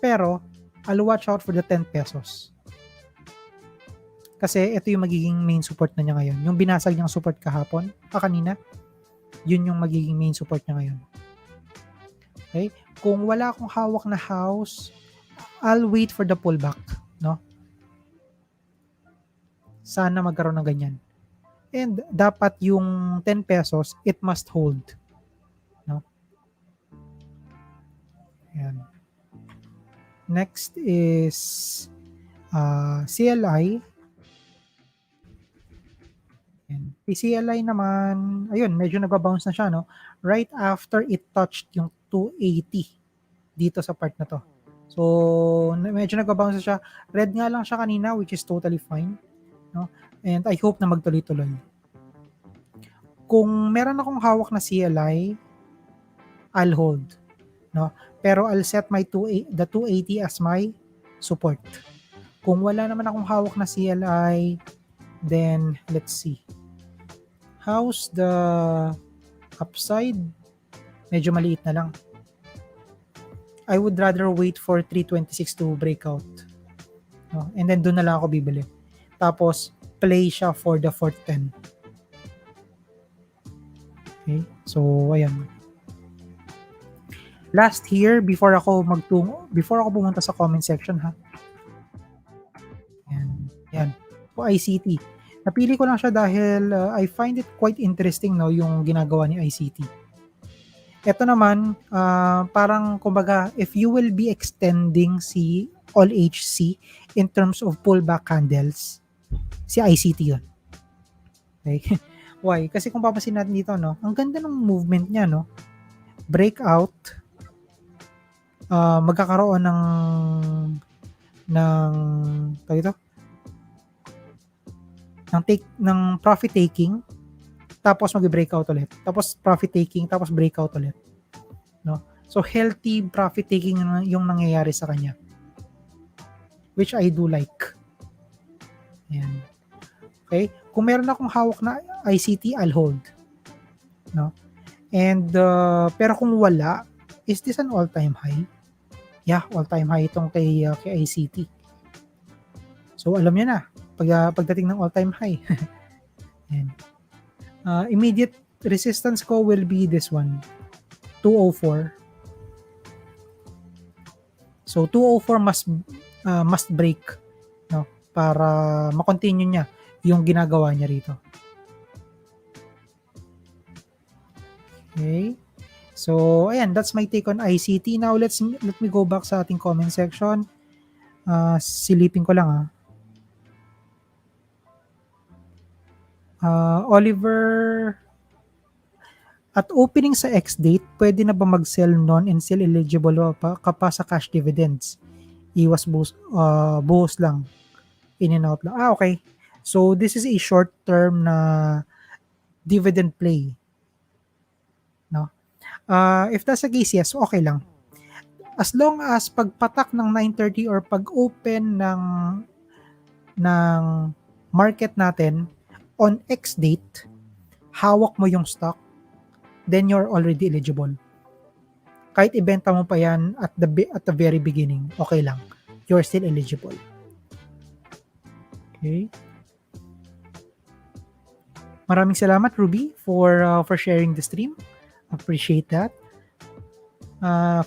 Pero, I'll watch out for the 10 pesos. Kasi ito yung magiging main support na niya ngayon. Yung binasag niyang support kanina, yun yung magiging main support niya ngayon. Okay? Kung wala akong hawak na house, I'll wait for the pullback. Sana magkaroon ng ganyan. And dapat yung 10 pesos, it must hold. Ayan. Next is CLI. Ayan. CLI naman, ayun, medyo nag-bounce na siya, right after it touched yung 280 dito sa part na to. So, medyo nag-bounce na siya. Red nga lang siya kanina, which is totally fine. And I hope na magtuloy-tuloy. Kung meron akong hawak na CLI, I'll hold. Pero I'll set the 280 as my support. Kung wala naman akong hawak na CLI, then let's see. How's the upside? Medyo maliit na lang. I would rather wait for 326 to break out. And then doon na lang ako bibili. Tapos, play siya for the 410. Okay? So, ayan. Last here, before ako pumunta sa comment section, ha? Yan. So, ICT. Napili ko lang siya dahil I find it quite interesting, yung ginagawa ni ICT. Ito naman, parang kumbaga, if you will be extending si All HC in terms of pullback candles, si ICT yun. Okay? Why? Kasi kung papasin natin dito, ang ganda ng movement niya, breakout, magkakaroon ng profit taking, tapos mag-breakout ulit, tapos profit taking, tapos breakout ulit. So healthy profit taking yung nangyayari sa kanya, which I do like. Ayan. Okay? Kung meron akong hawak na ICT, I'll hold. And pero kung wala, is this an all-time high? Yeah, all-time high itong kay ICT. So alam niyo na, pagdating ng all-time high. And immediate resistance ko will be this one, 204. So 204 must break, para ma-continue niya yung ginagawa niya rito. Okay. So, ayan, that's my take on ICT. Now, let me go back sa ating comment section. Silipin ko lang, Oliver, at opening sa X-date, pwede na ba mag-sell non and still eligible pa sa cash dividends? Iwas buhos lang. In and out lang. Okay. So, this is a short-term na dividend play. If that's the case, yes, okay lang. As long as pagpatak ng 9:30 or pag-open ng market natin on X date, hawak mo yung stock, then you're already eligible. Kahit ibenta mo pa yan at the very beginning, okay lang. You're still eligible. Okay. Maraming salamat, Ruby, for sharing the stream. Appreciate that.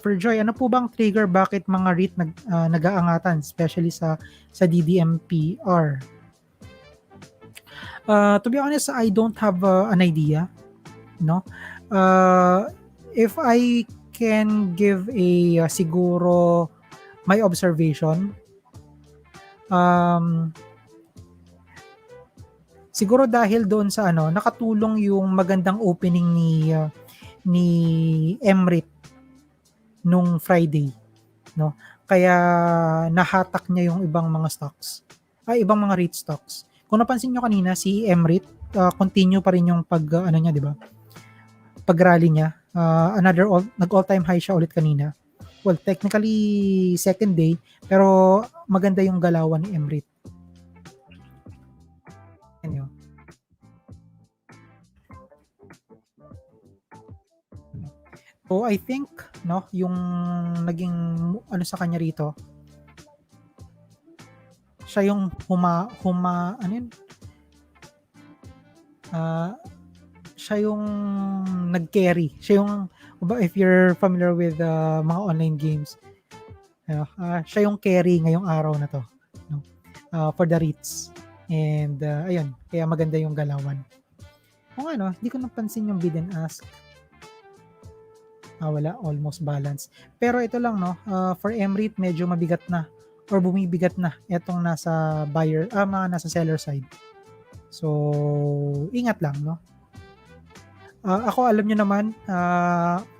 For Joy, ano po bang trigger bakit mga REIT nag-aangatan, especially sa DDMPR? To be honest, I don't have an idea. If I can give a siguro my observation, siguro dahil doon sa nakatulong yung magandang opening ni Emrit nung Friday, no? Kaya nahatak niya yung ibang mga stocks, ibang mga REIT stocks. Kung napansin nyo kanina, si Emrit, continue pa rin yung ano niya, di ba? Pag-rally niya. Nag-all-time high siya ulit kanina. Well, technically, second day, pero maganda yung galawan ni Emrit. Ano? So, I think, no, yung naging, ano sa kanya rito, siya yung ano yun? Siya yung nag-carry. Siya yung, if you're familiar with mga online games, siya yung carry ngayong araw na to, no? For the REITs. And ayun, kaya maganda yung galawan. Kung ano, hindi ko napansin yung bid and ask. Wala, almost balance. Pero ito lang, no, for MREIT, medyo mabigat na or bumibigat na itong nasa buyer, mga nasa seller side. So, ingat lang, no? Ako, alam nyo naman,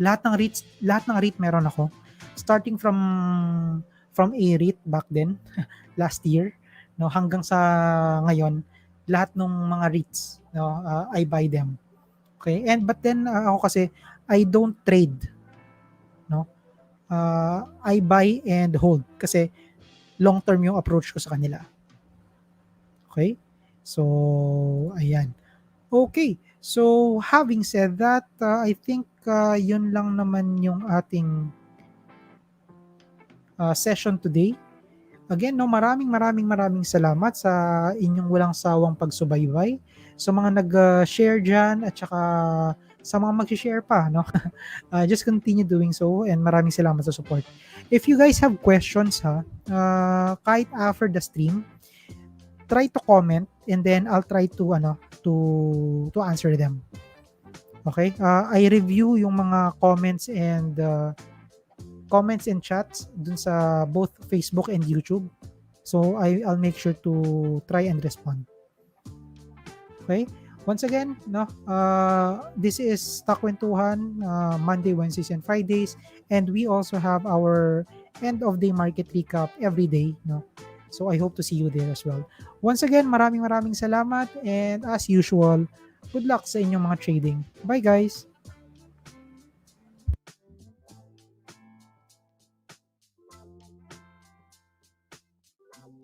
lahat ng REIT meron ako. Starting from a REIT back then, last year, no, hanggang sa ngayon, lahat ng mga REITs, no, I buy them. Okay? But then, ako kasi, I don't trade, no? I buy and hold kasi long term yung approach ko sa kanila. Okay? So, ayan. Okay. So, having said that, I think yun lang naman yung ating session today. Again, no, maraming salamat sa inyong walang sawang pagsubaybay. Sa mga nag-share dyan at saka sa mga mag-share pa, no? Just continue doing so and maraming salamat sa support. If you guys have questions, kahit after the stream, try to comment and then I'll try to to answer them. Okay? I review yung mga comments and chats dun sa both Facebook and YouTube. So I'll make sure to try and respond. Okay? Once again, no, this is StockWentuhan, Monday, Wednesdays, and Fridays, and we also have our end of day market recap every day, no. So I hope to see you there as well. Once again, maraming salamat, and as usual, good luck sa inyong mga trading. Bye guys.